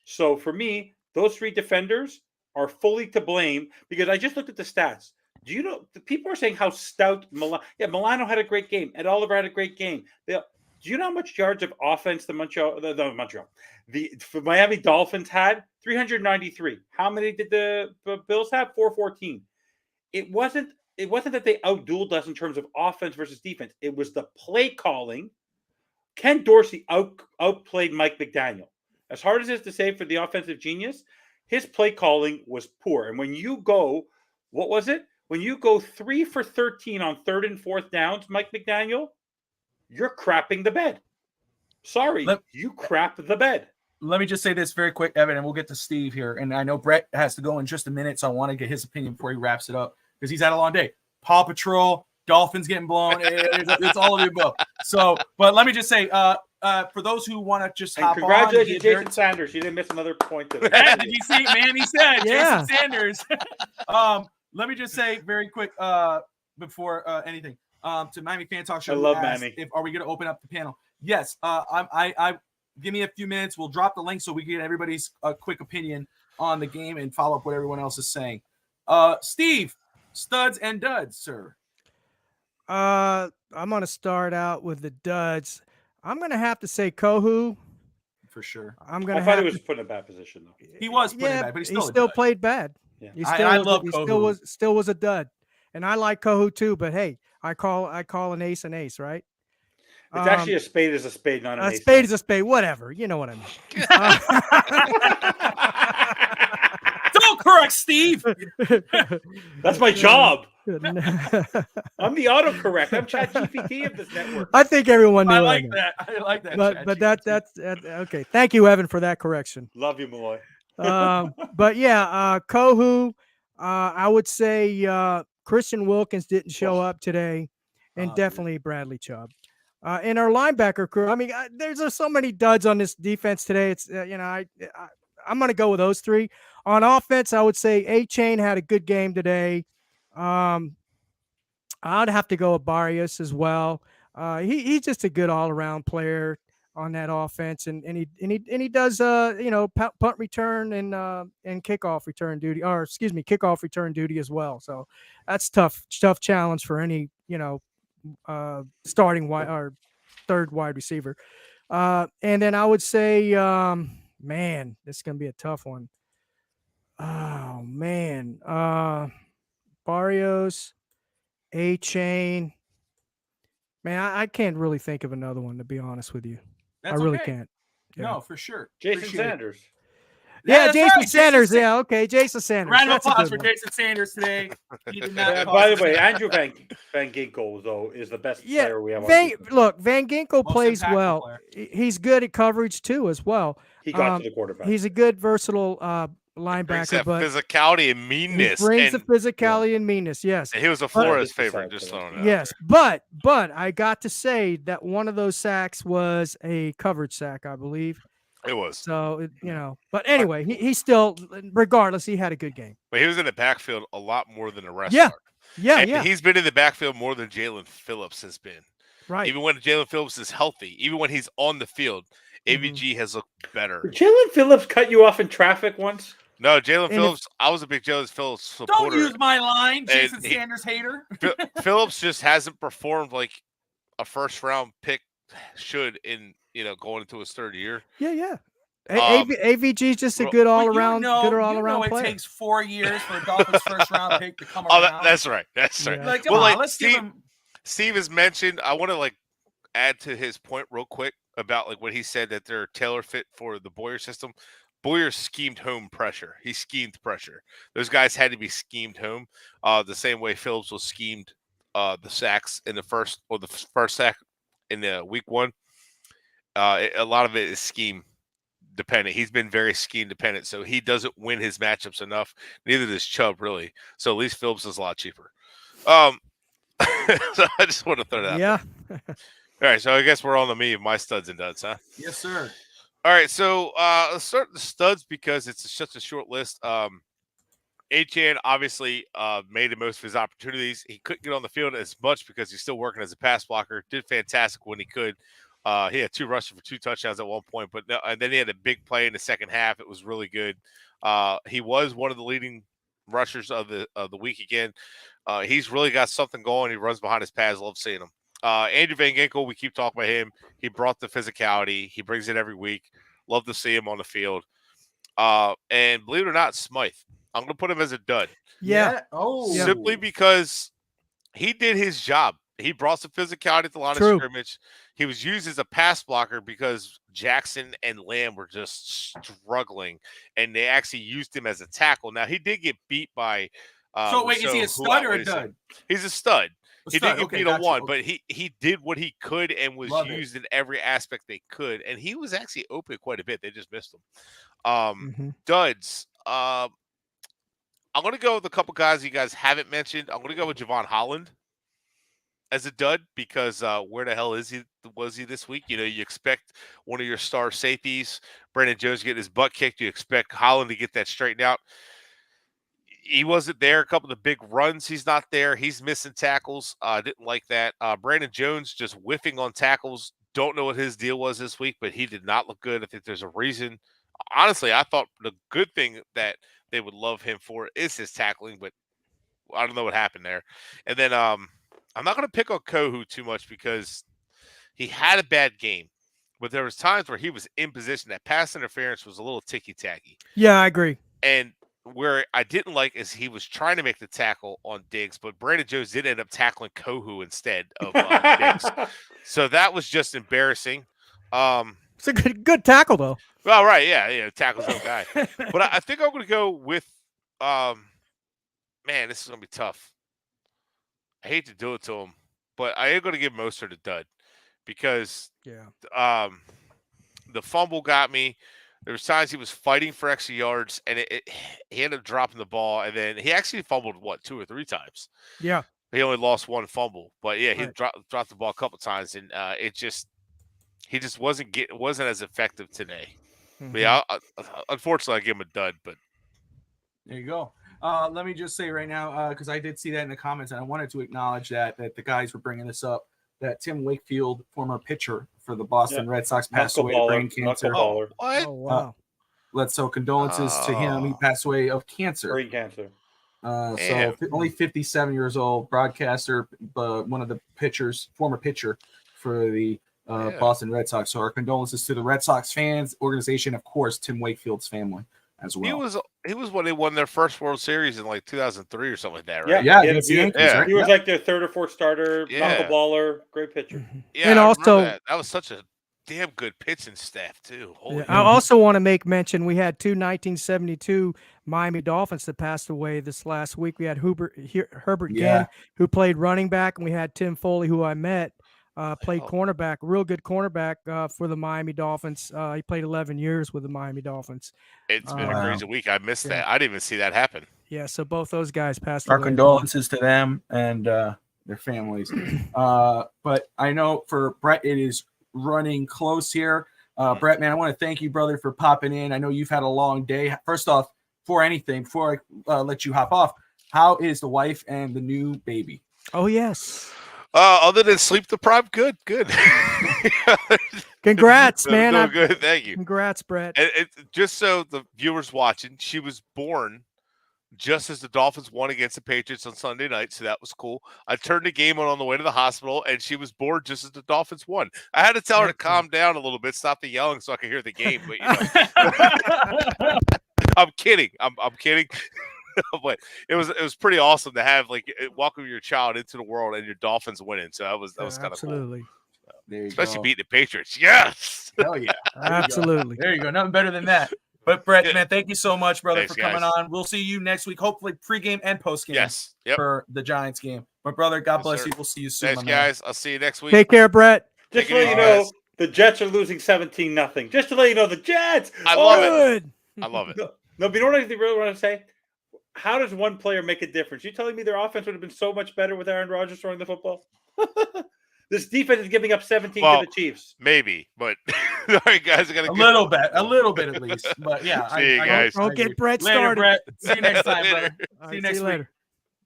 So for me, those 3 defenders are fully to blame, because I just looked at the stats. Do you know, the people are saying how stout Milano had a great game. Ed Oliver had a great game. Do you know how much yards of offense the Miami Dolphins had? 393. How many did the Bills have? 414. It wasn't that they outdueled us in terms of offense versus defense. It was the play calling. Ken Dorsey outplayed Mike McDaniel. As hard as it is to say for the offensive genius, his play calling was poor. And when you go, what was it? When you go 3 for 13 on 3rd and 4th downs, Mike McDaniel, you're crapping the bed. Sorry, you crap the bed.
Let me just say this very quick, Evan, and we'll get to Steve here. And I know Bret has to go in just a minute, so I want to get his opinion before he wraps it up, because he's had a long day. Paw Patrol, Dolphins getting blown. It's all of the above. So, but let me just say, for those who want to just
And
hop
congratulations,
on,
Jason Sanders. You didn't miss another point today.
Hey, did you see? Man, he said
Yeah.
Jason Sanders. Let me just say very quick before anything. To Miami Fan Talk Show,
I
who
love
asked
Miami.
if are we going to open up the panel? Yes. I give me a few minutes. We'll drop the link so we can get everybody's quick opinion on the game and follow up what everyone else is saying. Steve, studs and duds, sir.
I'm gonna start out with the duds. I'm gonna have to say Kohu.
For sure.
I'm gonna
I thought
have
he was
to,
put in a bad position though.
He was put in bad, but
he
he's
still
a dud.
played bad.
Yeah.
He
I
still was,
love
he
Kohu.
still was a dud. And I like Kohu too, but hey, I call an ace, right?
It's actually a spade is a spade, not an
a
ace.
spade is a spade, whatever. You know what I mean.
Don't correct Steve.
That's my job. I'm the autocorrect. I'm ChatGPT of this network.
I think everyone knew
I
what
like
meant.
that. I like that.
But that's okay. Thank you, Evan, for that correction.
Love you, Malloy.
But yeah, Kohu, I would say Christian Wilkins didn't show up today, and definitely Bradley Chubb. In our linebacker crew, I mean, there's just so many duds on this defense today. It's I'm going to go with those three. On offense, I would say A-Chain had a good game today. I'd have to go with Barrios as well. He's just a good all-around player on that offense, and he does punt return and kickoff return duty, or excuse me, kickoff return duty as well. So that's tough challenge for any starting wide or third wide receiver. And then I would say, man, this is gonna be a tough one. Oh man, Barrios, A-Chain. Man, I can't really think of another one, to be honest with you.
That's
I really
okay.
can't. Yeah.
No, for sure.
Jason
Appreciate
Sanders.
Yeah,
that's
Jason
right.
Sanders. Yeah, okay, Jason Sanders.
Round of
That's a
applause
good
for
one.
Jason Sanders today. He did not.
By the way, Andrew Van Ginkel though is the best player we have.
Van Ginkel
Most
plays
impactful
well.
player.
He's good at coverage too, as well.
He got to the quarterback.
He's a good versatile
Brings
linebacker,
that
but
physicality and meanness.
he brings
and
the physicality and meanness. Yes,
he was a Flores favorite, just throwing it out
yes,
there.
but I got to say that one of those sacks was a coverage sack, I believe.
It was.
So but anyway, he still, regardless, he had a good game.
But he was in the backfield a lot more than the rest
Yeah.
are.
Yeah,
And
yeah,
he's been in the backfield more than Jalen Phillips has been.
right.
Even when Jalen Phillips is healthy, even when he's on the field, AVG has looked better.
Did Jalen Phillips cut you off in traffic once?
No, Jalen Phillips, I was a big Jalen Phillips supporter.
Don't use my line, Jason Sanders hater.
Phillips just hasn't performed like a first-round pick should in, going into his third year.
Yeah. AVG is just a good all-around,
it
player.
takes 4 years for a Dolphins first-round pick to come around.
That's right. That's right.
Yeah.
Like, come on, let's give him.
Steve has mentioned. I want to add to his point real quick about when he said that they're tailor fit for the Boyer system. Boyer schemed home pressure. He schemed pressure. Those guys had to be schemed home. The same way Phillips was schemed the sacks in the first sack in the week one. A lot of it is scheme dependent. He's been very scheme dependent, so he doesn't win his matchups enough. Neither does Chubb really. So at least Phillips is a lot cheaper. So I just want to throw that.
Yeah.
All right, so I guess we're on to me of my studs and duds, huh?
Yes, sir.
All right, so let's start the studs because it's such a short list. Achane obviously made the most of his opportunities. He couldn't get on the field as much because he's still working as a pass blocker. Did fantastic when he could. He had 2 rushes for 2 touchdowns at one point, and then he had a big play in the second half. It was really good. He was one of the leading rushers of the week again. He's really got something going. He runs behind his pads. Love seeing him. Andrew Van Ginkel, we keep talking about him. He brought the physicality. He brings it every week. Love to see him on the field. And believe it or not, Smythe, I'm going to put him as a dud.
Yeah.
Simply because he did his job. He brought some physicality at the line of scrimmage. He was used as a pass blocker because Jackson and Lamb were just struggling, and they actually used him as a tackle. Now, he did get beat by
so wait, is he a stud or a dud?
He's a stud. He didn't get beat on one,
okay.
but he did what he could and was used in every aspect they could. And he was actually open quite a bit. They just missed him. Duds. I'm going to go with a couple guys you guys haven't mentioned. I'm going to go with Javon Holland. as a dud because where the hell was he this week? You expect one of your star safeties, Brandon Jones, to get his butt kicked. You expect Holland to get that straightened out. He wasn't there. A couple of the big runs, he's not there. He's missing tackles. Didn't like that. Brandon Jones just whiffing on tackles. Don't know what his deal was this week, but he did not look good. I think there's a reason. Honestly, I thought the good thing that they would love him for is his tackling, but I don't know what happened there. And then I'm not going to pick on Kohu too much because he had a bad game, but there was times where he was in position. That pass interference was a little ticky-tacky.
Yeah, I agree.
And where I didn't like is he was trying to make the tackle on Diggs, but Brandon Jones did end up tackling Kohu instead of Diggs. So that was just embarrassing.
It's a good tackle, though.
Well, right, yeah, tackle's no guy. But I think I'm going to go with man, this is going to be tough. I hate to do it to him, but I am going to give Mostert a dud because the fumble got me. There was times he was fighting for extra yards, and he ended up dropping the ball, and then he actually fumbled, 2 or 3 times?
Yeah.
He only lost 1 fumble. But, yeah, he dropped the ball a couple times, and he just wasn't as effective today. Mm-hmm. But, yeah, unfortunately, I give him a dud. But
there you go. Let me just say right now, because I did see that in the comments, and I wanted to acknowledge that the guys were bringing this up, that Tim Wakefield, former pitcher for the Boston Red Sox, passed away of brain cancer.
What?
Oh, wow.
So condolences to him. He passed away of cancer.
Brain cancer.
So only 57 years old, broadcaster, one of the pitchers, former pitcher for the Boston Red Sox. So our condolences to the Red Sox fans, organization, of course, Tim Wakefield's family as well.
He was when they won their first World Series in like 2003 or something like that, right?
Yeah.
He was like their 3rd or 4th starter, knuckleballer, great pitcher.
Yeah,
and also
that was such a damn good pitching staff too.
I also want to make mention we had 2 1972 Miami Dolphins that passed away this last week. We had Herbert Gann, who played running back, and we had Tim Foley, who I met. Played cornerback, real good cornerback for the Miami Dolphins. He played 11 years with the Miami Dolphins.
It's been a crazy week. I missed that. I didn't even see that happen.
Yeah, so both those guys passed away.
Our condolences to them and their families. But I know for Bret, it is running close here. Bret, man, I want to thank you, brother, for popping in. I know you've had a long day. First off, before I let you hop off, how is the wife and the new baby?
Oh, yes.
Other than sleep deprived, good.
Congrats, man.
Good, thank you.
Congrats, Bret.
And just so the viewers watching, she was born just as the Dolphins won against the Patriots on Sunday night, so that was cool. I turned the game on the way to the hospital, and she was born just as the Dolphins won. I had to tell her to calm down a little bit, stop the yelling so I could hear the game. But I'm kidding. I'm kidding. But it was pretty awesome to have welcome your child into the world and your Dolphins winning. So that was kind of cool. Especially beating the Patriots. Yes.
Hell yeah.
Absolutely.
There you go. Nothing better than that. But Bret, man, thank you so much, brother, for coming on. We'll see you next week, hopefully pregame and postgame.
Yes.
For the Giants game. But brother, God bless you. We'll see you soon.
Thanks, guys. I'll see you next week.
Take care, Bret.
Just to let you know, the Jets are losing 17-0. Just to let you know, the Jets.
I love it. I love it.
No, but you know what I really want to say? How does one player make a difference? You telling me their offense would have been so much better with Aaron Rodgers throwing the football? This defense is giving up 17 to the Chiefs.
Maybe, but all right, guys, I got
a little bit at least. But yeah,
see you guys.
Don't get Bret
later,
started.
Bret. See you next time, brother. See you next week.
Later.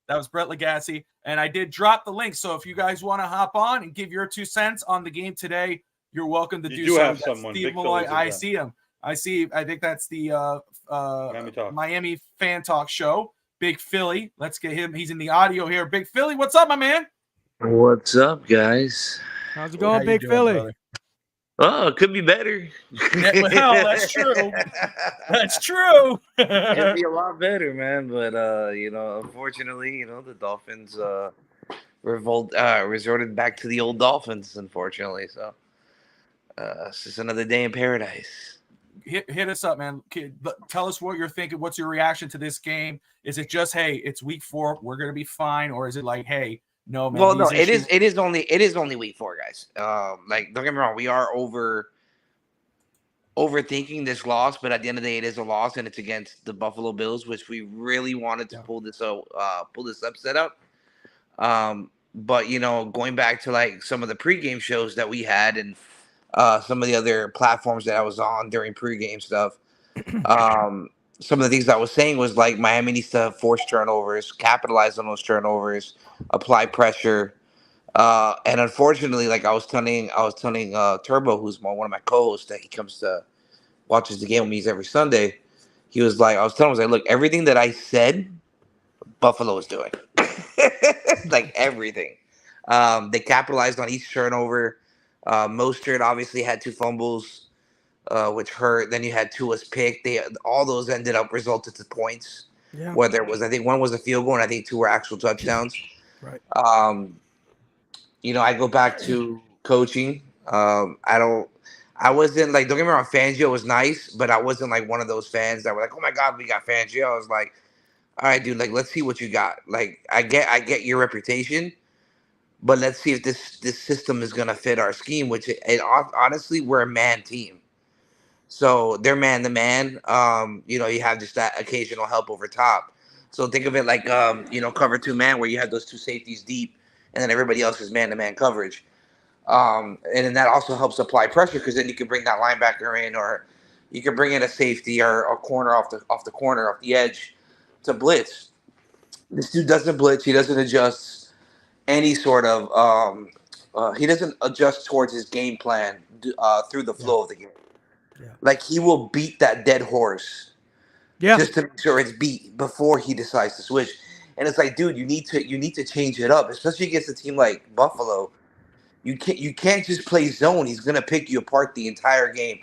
That was Bret Lagasse, and I did drop the link. So if you guys want to hop on and give your 2 cents on the game today, you're welcome to do so.
Have someone.
Steve Malloy, I see him. I think that's the Miami Fan Talk show. Big Philly. Let's get him. He's in the audio here. Big Philly, what's up, my man?
What's up, guys?
How's it going, Big Philly?
Brother?
Oh, it could be better.
Well, that's true. That's true.
It'd be a lot better, man. But unfortunately, the Dolphins resorted back to the old Dolphins, unfortunately. So it's just another day in paradise.
Hit us up, man. Tell us what you're thinking. What's your reaction to this game? Is it just, hey, it's week 4, we're gonna be fine, or is it like, hey, no, man?
Well, no, it is only week 4, guys. Don't get me wrong, we are overthinking this loss, but at the end of the day, it is a loss, and it's against the Buffalo Bills, which we really wanted to pull this upset out. But going back to like some of the pregame shows that we had and some of the other platforms that I was on during pregame stuff, some of the things I was saying was like Miami needs to force turnovers, capitalize on those turnovers, apply pressure. And unfortunately, like I was telling Turbo, who's one of my co-hosts, that he comes to watches the game with me every Sunday. He was like, I was telling him, I was like, look, everything that I said, Buffalo is doing, like everything. They capitalized on each turnover. Mostert obviously had 2 fumbles, which hurt. Then you had Tua's pick. All those ended up resulted to points.
Yeah.
Whether it was, I think one was a field goal, and I think 2 were actual touchdowns.
Right.
I go back to coaching. I wasn't like, don't get me wrong, Fangio was nice, but I wasn't like one of those fans that were like, oh my God, we got Fangio. I was like, all right, dude, like, let's see what you got. Like, I get your reputation, but let's see if this system is going to fit our scheme, which honestly, we're a man team. So they're man to man. You have just that occasional help over top. So think of it like, cover 2 man, where you have those 2 safeties deep, and then everybody else is man to man coverage. And then that also helps apply pressure, because then you can bring that linebacker in, or you can bring in a safety or a corner off the edge to blitz. This dude doesn't blitz. He doesn't adjust any sort of. He doesn't adjust towards his game plan through the flow of the game.
Yeah.
Like, he will beat that dead horse, just to make sure it's beat before he decides to switch. And it's like, dude, you need to change it up, especially against a team like Buffalo. You can't just play zone. He's gonna pick you apart the entire game,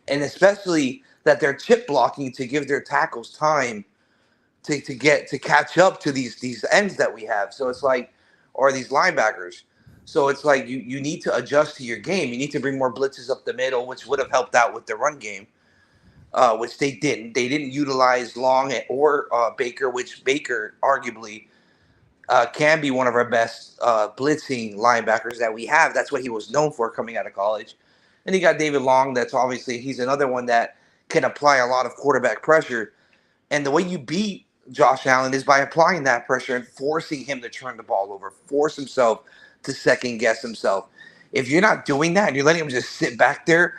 and especially that they're chip blocking to give their tackles time to catch up to these ends that we have. So it's like, or these linebackers. So it's like you need to adjust to your game. You need to bring more blitzes up the middle, which would have helped out with the run game, which they didn't. They didn't utilize Long or Baker, which Baker arguably can be one of our best blitzing linebackers that we have. That's what he was known for coming out of college. And you got David Long. That's obviously, he's another one that can apply a lot of quarterback pressure. And the way you beat Josh Allen is by applying that pressure and forcing him to turn the ball over, force himself to second guess himself. If you're not doing that and you're letting him just sit back there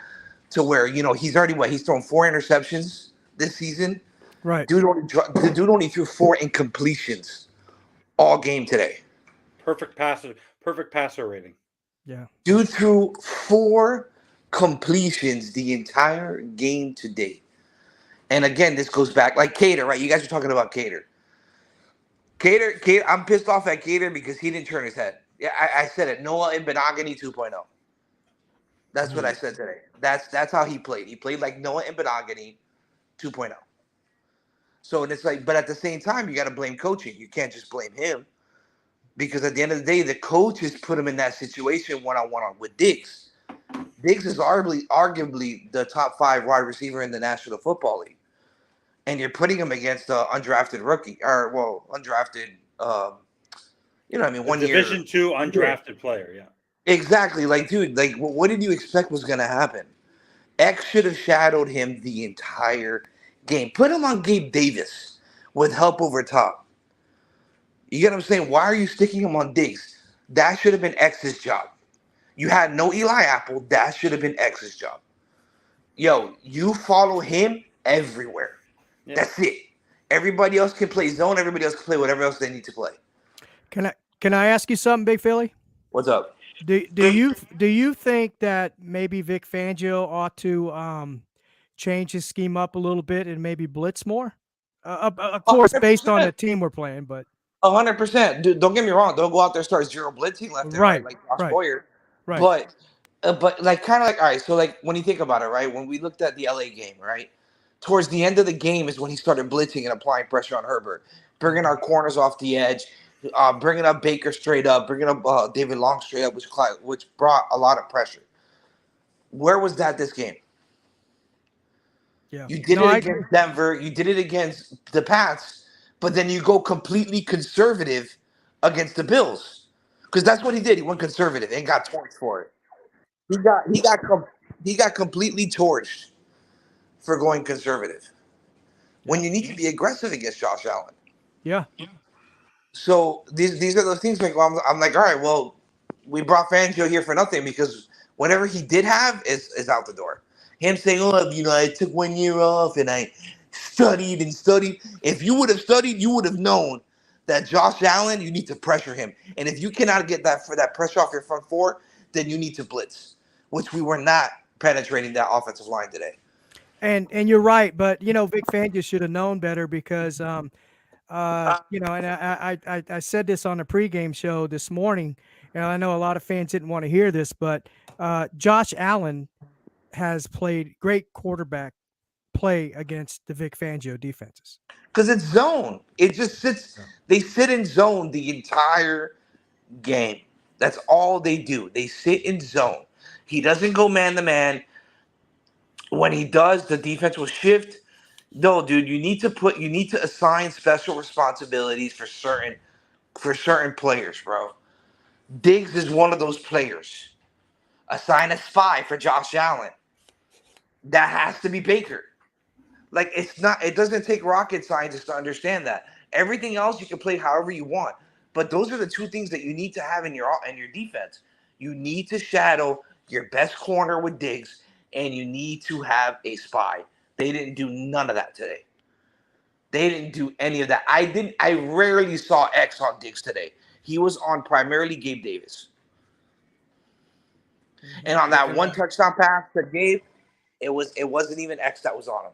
to where, he's already, he's thrown 4 interceptions this season.
Right.
The dude only threw 4 incompletions all game today.
Perfect passer rating.
Yeah.
Dude threw 4 completions the entire game today. And again, this goes back like Cater, right? You guys are talking about Cater. Cater, I'm pissed off at Cater because he didn't turn his head. Yeah, I said it. Noah Mbenagany 2.0. That's what I said today. That's how he played. He played like Noah Mbenagany 2.0. So it's like, but at the same time, you got to blame coaching. You can't just blame him, because at the end of the day, the coaches put him in that situation one-on-one with Diggs. Diggs is arguably the top 5 wide receiver in the National Football League, and you're putting him against an undrafted rookie, undrafted. One year
Division II undrafted player. Yeah.
Exactly. Like, dude, like, what did you expect was going to happen? X should have shadowed him the entire game. Put him on Gabe Davis with help over top. You get what I'm saying? Why are you sticking him on Diggs? That should have been X's job. You had no Eli Apple. That should have been X's job. Yo, you follow him everywhere. Yeah. That's it. Everybody else can play zone. Everybody else can play whatever else they need to play.
Can I ask you something, Big Philly?
What's up?
Do you think that maybe Vic Fangio ought to change his scheme up a little bit and maybe blitz more? Of course, 100%. Based on the team we're playing, but
100%. Dude, don't get me wrong. Don't go out there and start zero blitzing left and right like Josh Boyer. Right. But like, kind of like, all right. So like, when you think about it, right? When we looked at the LA game, right? Towards the end of the game is when he started blitzing and applying pressure on Herbert, bringing our corners off the edge, bringing up Baker straight up, bringing up David Long straight up, which brought a lot of pressure. Where was that this game?
Yeah.
You did it against Denver. You did it against the Pats, but then you go completely conservative against the Bills, because that's what he did. He went conservative and got torched for it. He got completely torched for going conservative when you need to be aggressive against Josh Allen.
Yeah.
So these are those things like I'm like, all right, well, we brought Fangio here for nothing because whatever he did have is out the door. Him saying, oh, I took 1 year off and I studied and studied. If you would have studied, you would have known that Josh Allen, you need to pressure him. And if you cannot get that pressure off your front four, then you need to blitz, which we were not penetrating that offensive line today.
And you're right, but Vic Fangio should have known better because and I said this on the pregame show this morning, and I know a lot of fans didn't want to hear this, but Josh Allen has played great quarterback play against the Vic Fangio defenses.
Because it's zone. It just sits. They sit in zone the entire game. That's all they do. They sit in zone. He doesn't go man to man. When he does, the defense will shift. No, dude, you need to assign special responsibilities for certain players, bro. Diggs is one of those players. Assign a spy for Josh Allen. That has to be Baker. Like it doesn't take rocket scientists to understand that. Everything else you can play however you want. But those are the two things that you need to have in your defense. You need to shadow your best corner with Diggs, and you need to have a spy. They didn't do none of that today. They didn't do any of that. I rarely saw X on Diggs today. He was on primarily Gabe Davis. And on that one touchdown pass to Gabe, it wasn't even X that was on him.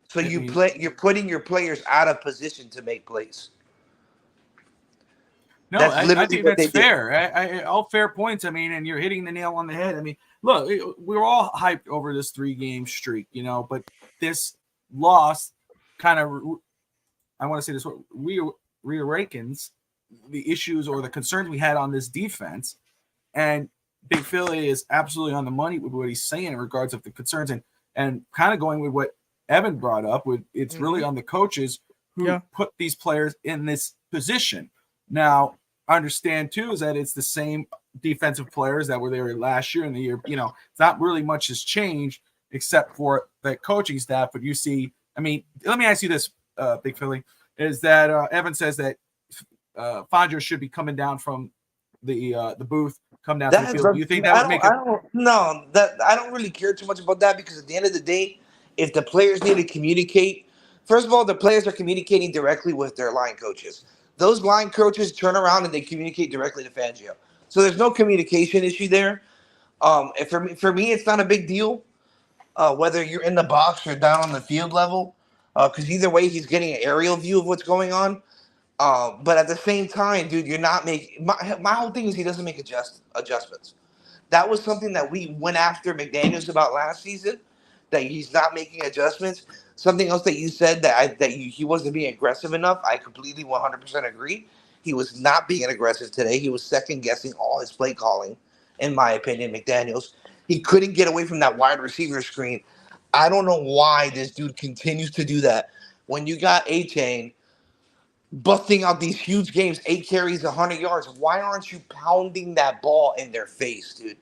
So you're putting your players out of position to make plays.
No, I think that's fair. All fair points. I mean, and you're hitting the nail on the head. I mean, look, we were all hyped over this 3-game streak, but this loss kind of, I want to say this, reawakens the issues or the concerns we had on this defense. And Big Philly is absolutely on the money with what he's saying in regards of the concerns and kind of going with what Evan brought up. It's really on the coaches who put these players in this position. Now, I understand too is that it's the same defensive players that were there last year and the year. It's not really much has changed except for the coaching staff. But you see, I mean, let me ask you this, Big Philly, is that Evan says that Fangio should be coming down from the booth, come down to the field. Do you think that would make it?
I don't really care too much about that because at the end of the day, if the players need to communicate, first of all, the players are communicating directly with their line coaches. Those line coaches turn around and they communicate directly to Fangio. So there's no communication issue there. For me, it's not a big deal whether you're in the box or down on the field level because either way, he's getting an aerial view of what's going on. But at the same time, dude, you're not making – my whole thing is he doesn't make adjustments. That was something that we went after McDaniels about last season, that he's not making adjustments. Something else that you said he wasn't being aggressive enough, I completely 100% agree. He was not being aggressive today. He was second-guessing all his play calling, in my opinion, McDaniels. He couldn't get away from that wide receiver screen. I don't know why this dude continues to do that. When you got A-Chain busting out these huge games, 8 carries, 100 yards, why aren't you pounding that ball in their face, dude?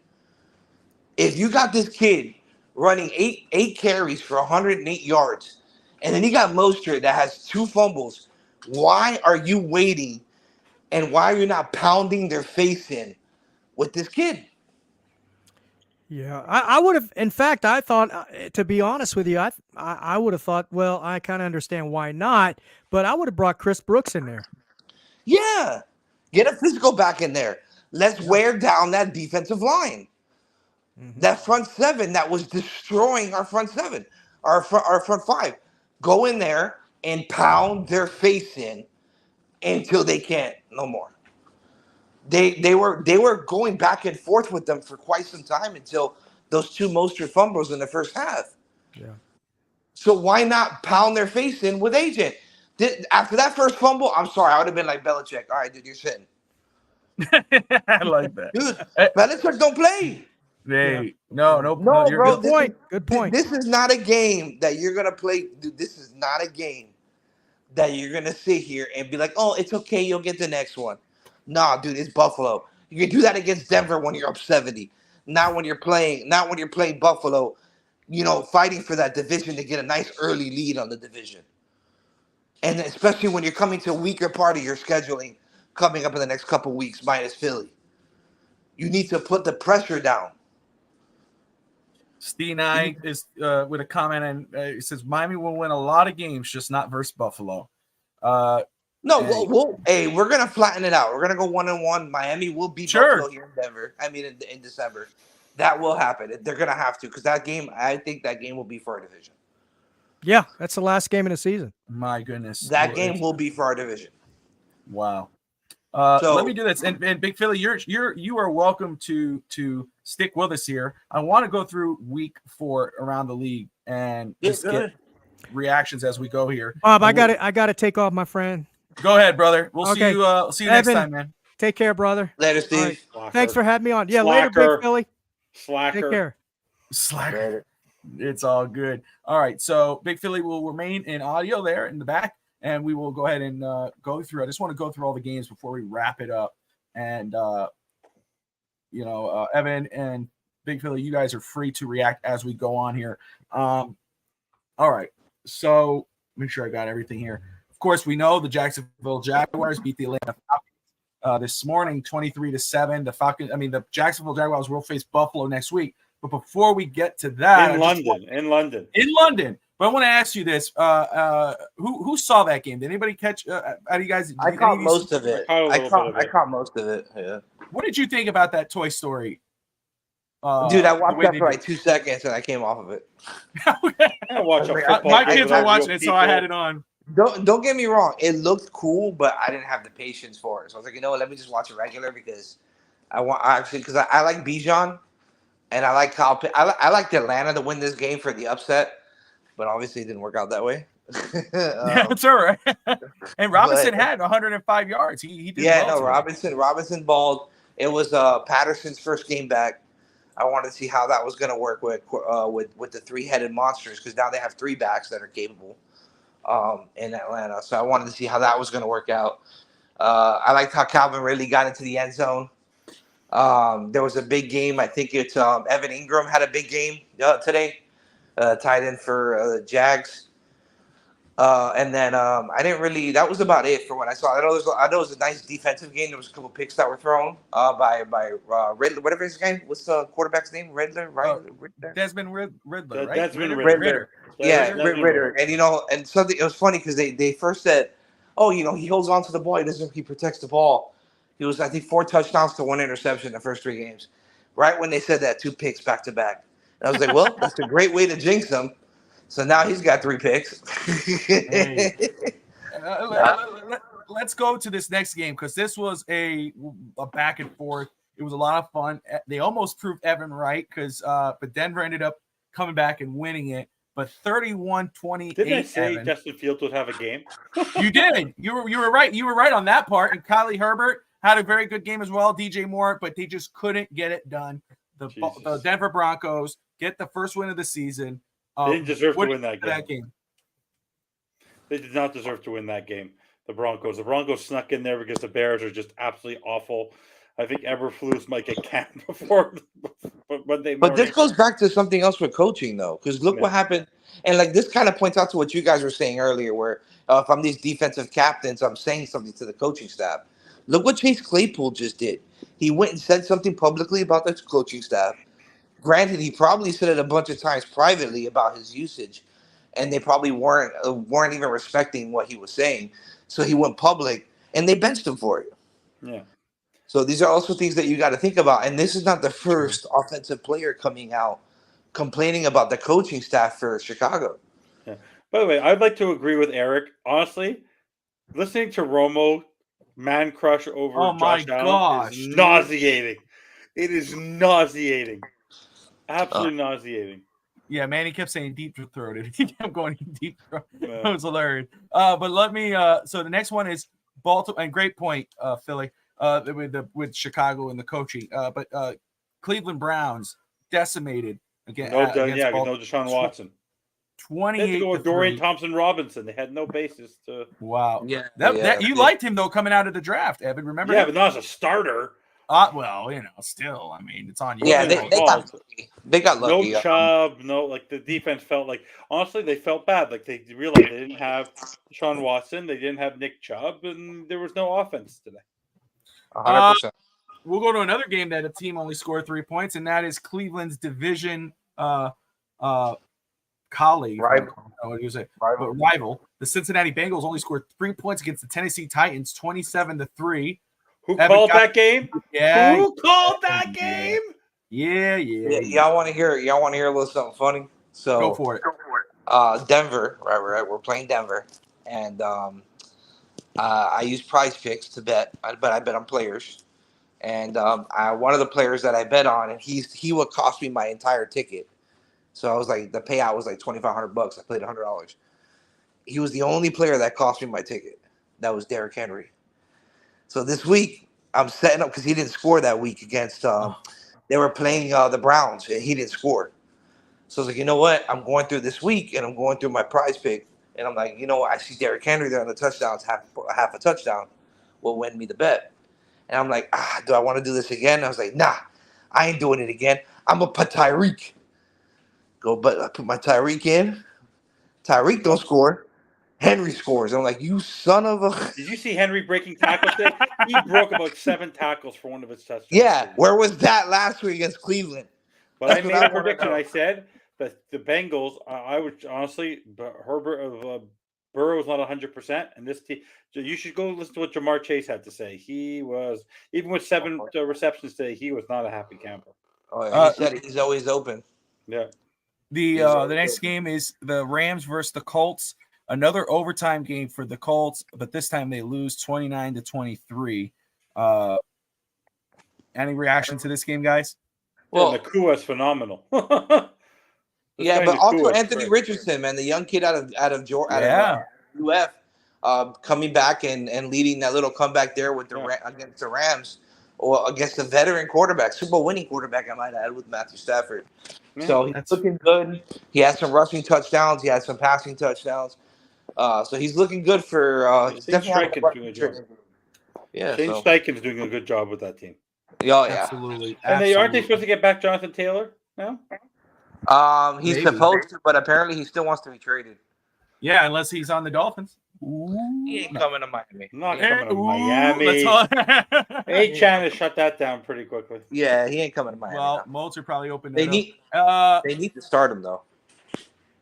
If you got this kid running eight carries for 108 yards, and then you got Mostert that has 2 fumbles, why are you waiting and why are you not pounding their face in with this kid?
Yeah, I would have. In fact, I thought, to be honest with you, I would have thought, well, I kind of understand why not, but I would have brought Chris Brooks in there.
Yeah, get a physical back in there. Let's wear down that defensive line. Mm-hmm. That front 7 that was destroying our front 7, our front 5. Go in there and pound their face in until they can't no more. They were going back and forth with them for quite some time until those 2 Mostert fumbles in the first half.
Yeah.
So why not pound their face in with AJ? After that first fumble, I'm sorry, I would have been like Belichick. All right, dude, you're sitting.
I like that.
Dude, Belichick don't play.
No,
bro.
Good point.
This is not a game that you're gonna play. Dude, this is not a game that you're gonna sit here and be like, "Oh, it's okay, you'll get the next one." Nah, dude, it's Buffalo. You can do that against Denver when you're up 70. Not when you're playing Buffalo. Fighting for that division to get a nice early lead on the division. And especially when you're coming to a weaker part of your scheduling coming up in the next couple weeks, minus Philly. You need to put the pressure down.
Steve I is with a comment, and he says Miami will win a lot of games, just not versus Buffalo.
No, we're gonna flatten it out. We're gonna go 1-1. Miami will beat Buffalo here in Denver. I mean, in December, that will happen. They're gonna have to, because that game, I think that game will be for our division.
Yeah, that's the last game of the season.
My goodness,
that game will be for our division.
Wow. So let me do this, and Big Philly, you are welcome to stick with us here. I want to go through week 4 around the league and just get reactions as we go here.
Bob, I got to take off, my friend.
Go ahead, brother. We'll see you next time, man.
Take care, brother.
Later, Steve.
Right. Thanks for having me on. Yeah, later, Big Philly.
Slacker.
Take care.
Slacker. It's all good. All right, so Big Philly will remain in audio there in the back. And we will go ahead and go through. I just want to go through all the games before we wrap it up. And, Evan and Big Philly, you guys are free to react as we go on here. All right. So make sure I got everything here. Of course, we know the Jacksonville Jaguars beat the Atlanta Falcons this morning, 23-7. The Jacksonville Jaguars will face Buffalo next week. But before we get to that,
in London.
But I want to ask you this: who saw that game? Did anybody catch? How do you guys?
I caught most of it. I caught most of it. Yeah.
What did you think about that Toy Story?
Dude, I watched that for like 2 seconds and I came off of it.
My kids were watching it, so I had it on.
Don't get me wrong; it looked cool, but I didn't have the patience for it. So I was like, you know what? Let me just watch it regular, because I like Bijan, and I like Kyle. I liked Atlanta to win this game for the upset. But obviously it didn't work out that way.
Yeah, that's all right. And Robinson had 105 yards. He did
Robinson balled. It was Patterson's first game back. I wanted to see how that was going to work with the 3-headed monsters, because now they have 3 backs that are capable in Atlanta. So I wanted to see how that was going to work out. I liked how Calvin Ridley got into the end zone. There was a big game. I think it's Evan Ingram had a big game today. Tied in for the Jags. And then I didn't really – that was about it for what I saw. I know it was a nice defensive game. There was a couple picks that were thrown by Riddler, whatever his name. What's the quarterback's name? Riddler, right?
Desmond Riddler, right?
Desmond
Riddler. Yeah, Riddler. And, and something – it was funny because they first said, he holds on to the ball. He protects the ball. He was, I think, 4 touchdowns to 1 interception in the first 3 games. Right when they said that, 2 picks back-to-back. I was like, well, that's a great way to jinx him. So now he's got 3 picks.
Let's go to this next game, because this was a back and forth. It was a lot of fun. They almost proved Evan right, but Denver ended up coming back and winning it. But 31-28.
Didn't I say Justin Fields would have a game?
You did. You were right. You were right on that part. And Kylie Herbert had a very good game as well. DJ Moore, but they just couldn't get it done. The Denver Broncos get the first win of the season.
They didn't deserve to win that game. They did not deserve to win that game. The Broncos snuck in there because the Bears are just absolutely awful. I think Eberflus might get canned before Monday morning.
But this goes back to something else with coaching, though, because look what happened. And this kind of points out to what you guys were saying earlier, where if I'm these defensive captains, I'm saying something to the coaching staff. Look what Chase Claypool just did. He went and said something publicly about the coaching staff. Granted, he probably said it a bunch of times privately about his usage, and they probably weren't even respecting what he was saying. So he went public, and they benched him for it.
Yeah.
So these are also things that you got to think about. And this is not the first offensive player coming out complaining about the coaching staff for Chicago.
Yeah. By the way, I'd like to agree with Eric. Honestly, listening to Romo man crush over Josh Allen is nauseating. It is nauseating. Absolutely nauseating.
Yeah, man, he kept saying deep throated. He kept going deep throat. It was hilarious. But let me so the next one is Baltimore, and great point, Philly, with Chicago and the coaching. But Cleveland Browns decimated again.
No Deshaun Watson.
28.
They had to go with Dorian Thompson-Robinson. They had no basis to.
Wow.
Yeah.
You liked him though coming out of the draft, Evan. Remember?
Yeah, but not as a starter.
Well, still, I mean, it's on you.
Yeah,
Wasn't
they
his
got
fault.
lucky. They got
No
lucky.
Chubb, no, like the defense felt like, honestly, they felt bad. Like they realized they didn't have Sean Watson, they didn't have Nick Chubb, and there was no offense today.
100%.
We'll go to another game that a team only scored 3 points, and that is Cleveland's division colleague, rival. The Cincinnati Bengals only scored 3 points against the Tennessee Titans, 27-3.
Who called that game?
Yeah.
Who called that game?
Yeah.
Y'all want to hear a little something funny? So
Go for it.
Denver, right. We're playing Denver, and I use Prize Picks to bet. I bet on players, and one of the players that I bet on, and he would cost me my entire ticket. So I was like, the payout was like $2,500. I played $100. He was the only player that cost me my ticket. That was Derrick Henry. So this week I'm setting up because he didn't score that week against. They were playing the Browns and he didn't score. So I was like, you know what? I'm going through this week and I'm going through my Prize Pick, and I'm like, you know what? I see Derrick Henry there on the touchdowns, half a touchdown will win me the bet. And I'm like, do I want to do this again? And I was like, nah, I ain't doing it again. I'm gonna put Tyreek. But I put my Tyreek in. Tyreek don't score. Henry scores. I'm like, you son of a.
Did you see Henry breaking tackles today? He broke about 7 tackles for one of his touchdowns.
Yeah, where was that last week against Cleveland?
But I made a prediction. I said that the Bengals, I would honestly, Burrow was not 100%, and this team. You should go listen to what Jamar Chase had to say. He was, even with 7 receptions today, he was not a happy camper.
Oh yeah, he said he's always open.
Yeah.
The next game is the Rams versus the Colts. Another overtime game for the Colts, but this time they lose 29-23. Any reaction to this game, guys?
Well, Nakua is phenomenal.
Yeah, but also Anthony Richardson, man, the young kid out of UF, coming back and leading that little comeback there with against the Rams, or against the veteran quarterback, Super Bowl winning quarterback, I might add, with Matthew Stafford. Yeah, so he's looking good. He has some rushing touchdowns. He has some passing touchdowns. So he's looking good for. He's definitely doing a job. Yeah,
Shane Steichen's doing a good job with that team.
Oh yeah,
absolutely.
And aren't they supposed to get back Jonathan Taylor now?
He's supposed to, but apparently he still wants to be traded.
Yeah, unless he's on the Dolphins.
He ain't coming to Miami.
Not coming to Miami. A-Chan has shut that down pretty quickly.
Yeah, he ain't coming to Miami.
Well, Molts are probably open.
They need to start him though.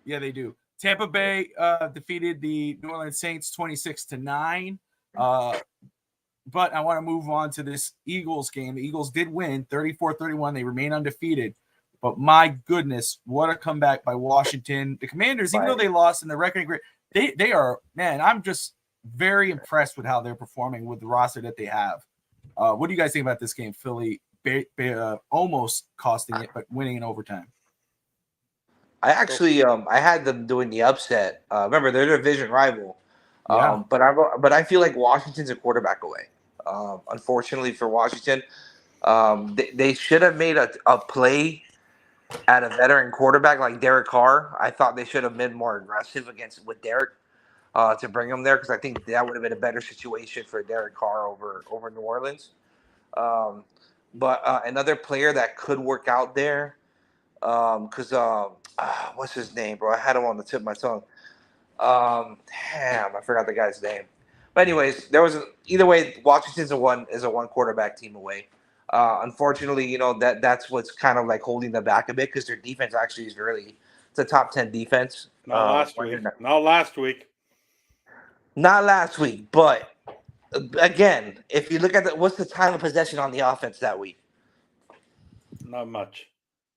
Yeah, they do. Tampa Bay defeated the New Orleans Saints 26-9. But I want to move on to this Eagles game. The Eagles did win 34-31. They remain undefeated. But my goodness, what a comeback by Washington. The Commanders, even though they lost in the record, they are, man, I'm just very impressed with how they're performing with the roster that they have. What do you guys think about this game? Philly almost costing it, but winning in overtime.
I actually, I had them doing the upset. Remember, they're their division rival. But I feel like Washington's a quarterback away. Unfortunately for Washington, they should have made a play at a veteran quarterback like Derek Carr. I thought they should have been more aggressive with Derek to bring him there, because I think that would have been a better situation for Derek Carr over New Orleans. But another player that could work out there, because what's his name, bro? I had him on the tip of my tongue. Damn, I forgot the guy's name. But anyways, either way, Washington's a one quarterback team away. Unfortunately, that's what's kind of like holding them back a bit, because their defense actually is it's a top 10 defense.
Not last week.
Not last week, but again, if you look at what's the time of possession on the offense that week?
Not much.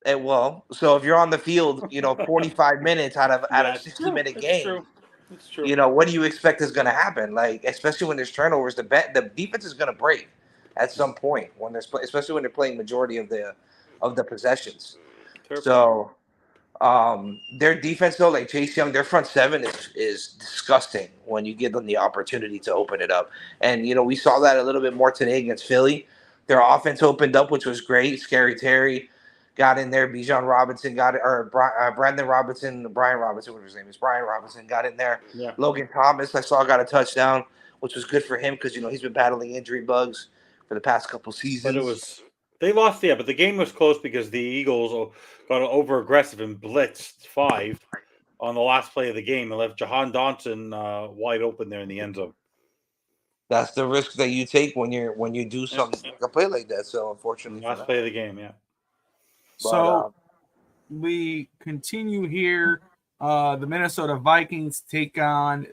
So if you're on the field, 45 minutes out of a 60-minute game,
it's true.
What do you expect is going to happen? Like, especially when there's turnovers, the defense is going to break at some point especially when they're playing majority of the possessions. So their defense, though, like Chase Young, their front seven is disgusting when you give them the opportunity to open it up. And we saw that a little bit more today against Philly. Their offense opened up, which was great. Scary Terry got in there. Bijan Robinson got it, or Brian Robinson, whatever his name is. Brian Robinson got in there.
Yeah.
Logan Thomas, I saw, got a touchdown, which was good for him because, he's been battling injury bugs. for the past couple seasons.
They lost, but the game was close because the Eagles got over aggressive and blitzed 5 on the last play of the game and left Jahan Dotson wide open there in the end zone.
That's the risk that you take when you do something like a play like that. So unfortunately,
last play of the game,
So we continue here. The Minnesota Vikings defeated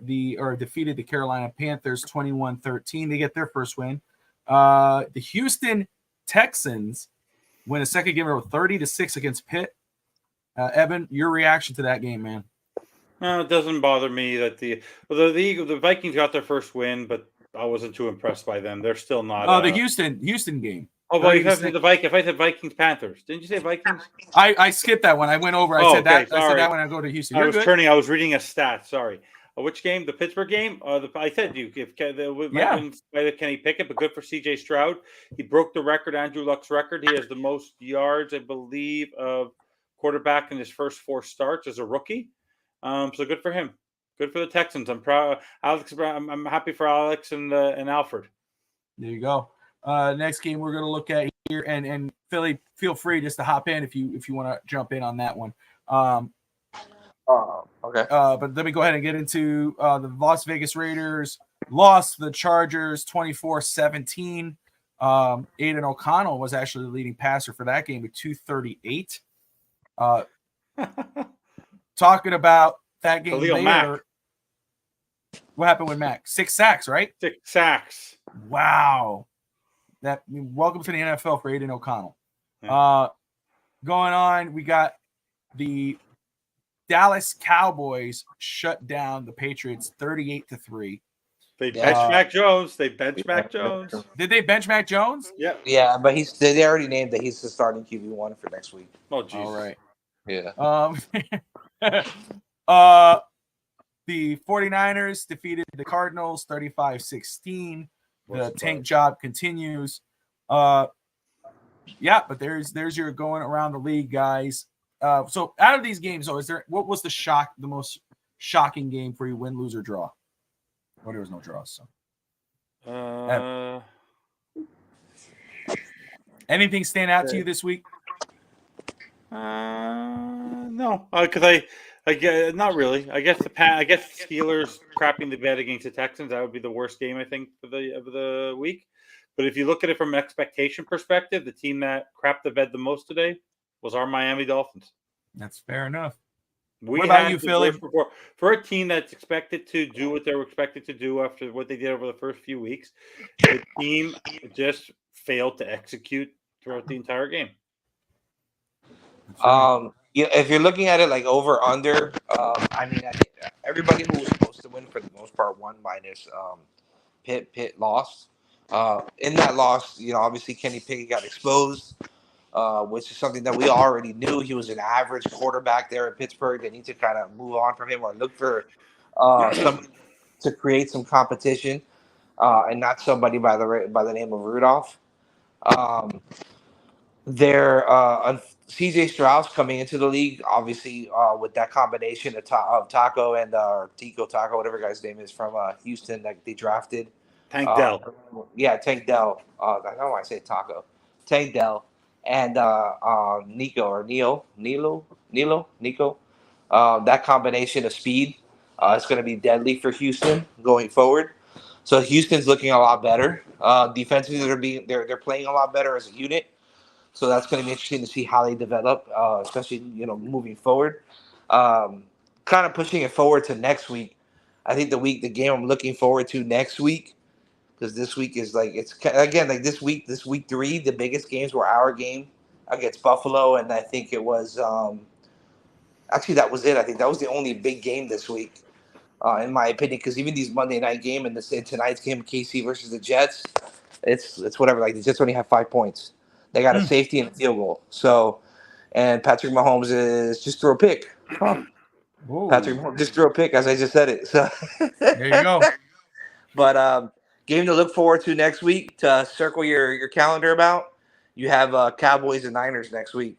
the Carolina Panthers 21-13. They get their first win. The Houston Texans win a second game of 30-6 against Pitt. Evan, your reaction to that game, man?
No, it doesn't bother me that the Vikings got their first win, but I wasn't too impressed by them. They're still not.
Oh, the Houston game.
Oh, well, you have the Vikings. If I said Vikings Panthers, didn't you say Vikings?
I skipped that one. I went over. I said that. Sorry. I said that when I go to Houston.
I was reading a stat. Sorry. Which game? The Pittsburgh game? I said you if by Kenny Pickett, but good for C.J. Stroud. He broke the record, Andrew Luck's record. He has the most yards, I believe, of quarterback in his first 4 starts as a rookie. So good for him. Good for the Texans. I'm proud. Alex, I'm happy for Alex and Alfred.
There you go. Next game we're going to look at here, and Philly, feel free just to hop in if you want to jump in on that one.
Okay.
But let me go ahead and get into the Las Vegas Raiders lost the Chargers 24-17. Aiden O'Connell was actually the leading passer for that game with 238. Talking about that game later.
Mack.
What happened with Mac? 6 sacks, right?
6 sacks.
Wow. Welcome to the NFL for Aiden O'Connell.
Yeah.
Going on, we got the Dallas Cowboys shut down the Patriots 38-3.
They benched Mac Jones. Did
they bench Mac Jones?
Yeah.
Yeah, but they already named that he's the starting QB1 for next week.
Oh, geez.
All right.
Yeah.
The 49ers defeated the Cardinals 35-16. The tank job continues. But there's your going around the league, guys. So out of these games, what was the most shocking game for you, win, lose, or draw? Well, there was no draws. So anything stand out to you this week?
No, because I not really. I guess the Steelers crapping the bed against the Texans, that would be the worst game I think of the week. But if you look at it from an expectation perspective, the team that crapped the bed the most today was our Miami Dolphins.
That's fair enough.
What about you, Philly? For a team that's expected to do what they were expected to do after what they did over the first few weeks, the team just failed to execute throughout the entire game.
If you're looking at it like over under, I think everybody who was supposed to win for the most part won minus Pitt lost. In that loss, obviously Kenny Pickett got exposed, which is something that we already knew. He was an average quarterback there in Pittsburgh. They need to kind of move on from him or look for somebody to create some competition, and not somebody by the name of Rudolph. CJ Stroud coming into the league, obviously, with that combination of Taco and Tico Taco, whatever guy's name is from Houston that they drafted.
Tank Dell.
Tank Dell. I don't know why I say Taco. Tank Dell and Nico. That combination of speed is going to be deadly for Houston going forward. So Houston's looking a lot better. Defensively, they're playing a lot better as a unit. So that's going to be interesting to see how they develop, especially moving forward. Kind of pushing it forward to next week. I think the game I'm looking forward to next week, because this week is this week 3, the biggest games were our game against Buffalo, and I think it was actually that was it. I think that was the only big game this week, in my opinion, because even these Monday night game and tonight's game, KC versus the Jets, it's whatever. Like the Jets only have 5 points. They got a safety and a field goal. So, and Patrick Mahomes just threw a pick. Patrick Mahomes just threw a pick, as I just said it. So
there you go.
But game to look forward to next week, to circle your calendar about. You have Cowboys and Niners next week.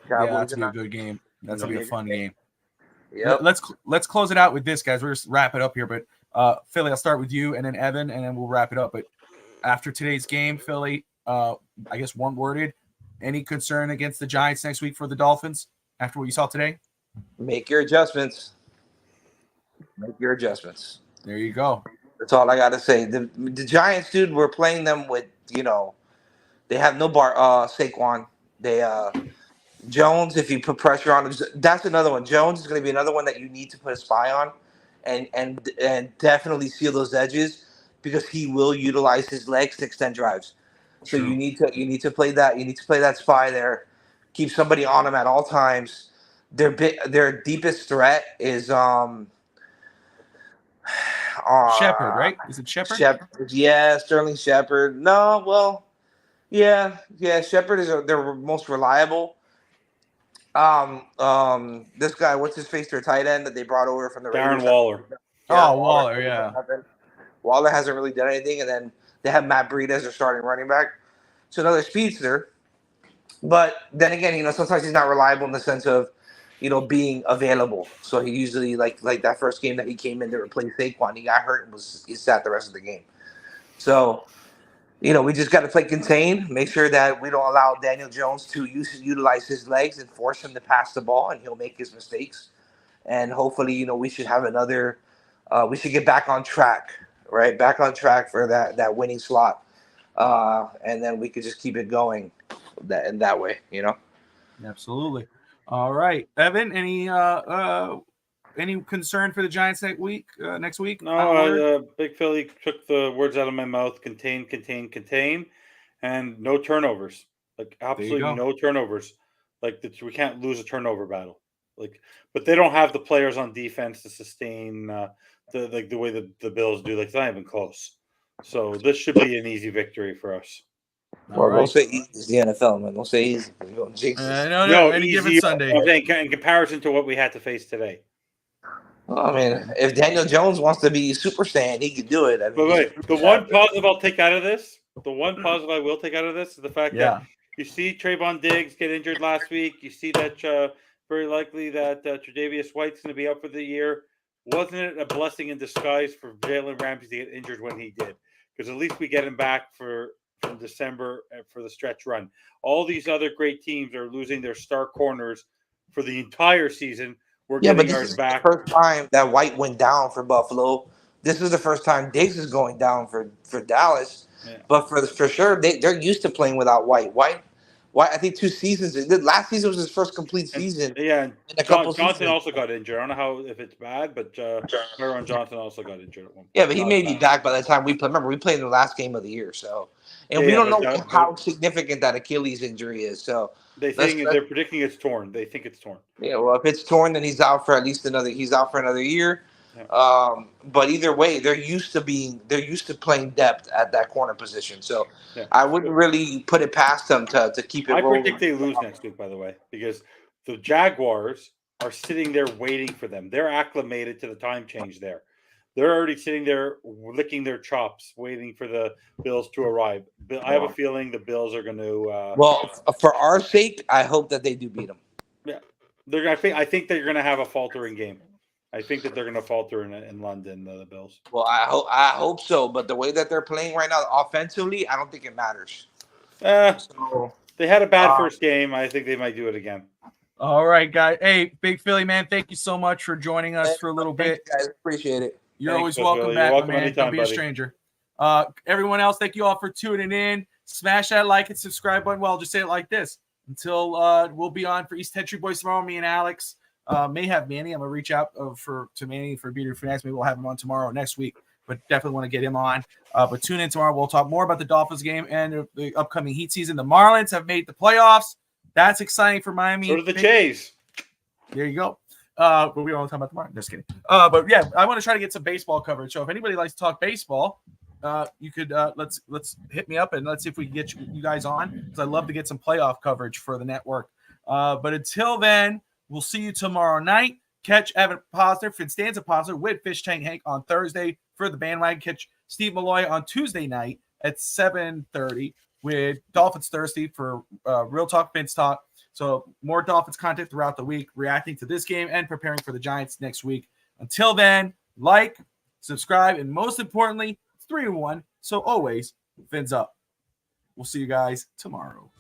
That's going to be a good game. That's going to be a fun game.
Yeah.
Let's close it out with this, guys. We're just wrap it up here. But Philly, I'll start with you, and then Evan, and then we'll wrap it up. But after today's game, Philly, I guess one worded, any concern against the Giants next week for the Dolphins after what you saw today?
Make your adjustments. Make your adjustments.
There you go.
That's all I got to say. The Giants, dude, we're playing them with, they have no Saquon. They Jones, if you put pressure on him, that's another one. Jones is going to be another one that you need to put a spy on and definitely seal those edges because he will utilize his legs to extend drives. So
True.
you need to play that. You need to play that spy there. Keep somebody on him at all times. Their deepest threat is
Shepard, right? Is it Shepard?
Shepard, yeah, Sterling Shepard. No, well, yeah. Shepard is their most reliable. This guy, what's his face? Their tight end that they brought over from the
Darren
Raiders.
Waller.
Waller, yeah.
Waller hasn't really done anything, and then they have Matt Breida as their starting running back. So another speedster. But then again, sometimes he's not reliable in the sense of, being available. So he usually like that first game that he came in to replace Saquon, he got hurt and he sat the rest of the game. So, we just got to play contain, make sure that we don't allow Daniel Jones to utilize his legs and force him to pass the ball, and he'll make his mistakes. And hopefully, we should have another. We should get back on track, right? Back on track for that winning slot, and then we could just keep it going that way,
Absolutely. All right, Evan. Any concern for the Giants next week?
No, Big Philly took the words out of my mouth. Contain, and no turnovers. Like absolutely no turnovers. Like we can't lose a turnover battle. But they don't have the players on defense to sustain the way the Bills do. It's not even close. So this should be an easy victory for us.
Well, don't say easy. It's the NFL, man. Don't say easy. You're going to jinx it.
No, any given Sunday.
In comparison to what we had to face today.
Well, I mean, if Daniel Jones wants to be Super Saiyan, he could do it.
But wait, the one positive I'll take out of this, the one positive I will take out of this is the fact that you see Trayvon Diggs get injured last week. You see that very likely that Tre'Davious White's going to be out for the year. Wasn't it a blessing in disguise for Jalen Ramsey to get injured when he did? Because at least we get him back from December for the stretch run. All these other great teams are losing their star corners for the entire season. We're getting ours back.
The first time that White went down for Buffalo. This is the first time Diggs is going down for Dallas. Yeah. But for sure, they're used to playing without White. White, I think 2 seasons. Last season was his first complete season.
And Johnson also got injured. I don't know if it's bad, but Aaron Johnson also got injured at one point.
Yeah, but he may be back by the time we play. Remember, we played in the last game of the year, so we don't know how significant that Achilles injury is. So
they're predicting it's torn. They think it's torn.
Yeah, well, if it's torn, then he's out for another year. Yeah. But either way, they're used to playing depth at that corner position. So I wouldn't really put it past them to keep it rolling.
I predict they lose next week, by the way, because the Jaguars are sitting there waiting for them. They're acclimated to the time change there. They're already sitting there licking their chops, waiting for the Bills to arrive. I have a feeling the Bills are going to.
Well, for our sake, I hope that they do beat them.
Yeah, I think they're going to have a faltering game. I think that they're going to falter in London, the Bills.
Well, I hope so, but the way that they're playing right now, offensively, I don't think it matters.
They had a bad first game. I think they might do it again.
All right, guys. Hey, Big Philly, man, thank you so much for joining us for a little bit.
Guys, appreciate it.
You're always welcome back, welcome man. Anytime, don't be a stranger. Everyone else, thank you all for tuning in. Smash that like and subscribe button. Well, I'll just say it like this. Until we'll be on for East Country Boys tomorrow, me and Alex. May have Manny. I'm going to reach out to Manny for Beater Finance. Maybe we'll have him on tomorrow or next week, but definitely want to get him on. But tune in tomorrow. We'll talk more about the Dolphins game and the upcoming Heat season. The Marlins have made the playoffs. That's exciting for Miami.
So did the Jays.
There you go. But we don't talk about tomorrow. Just kidding. But yeah, I want to try to get some baseball coverage. So if anybody likes to talk baseball, you could let's hit me up and let's see if we can get you guys on, because I'd love to get some playoff coverage for the network. But until then, we'll see you tomorrow night. Catch Evan Posner, FinStanza Posner with Fish Tank Hank on Thursday for the bandwagon. Catch Steve Malloy on Tuesday night at 7:30 with Dolphins Thirsty for Real Talk, Fin's Talk. So more Dolphins content throughout the week, reacting to this game and preparing for the Giants next week. Until then, like, subscribe, and most importantly, it's 3-1. So always Fins up. We'll see you guys tomorrow.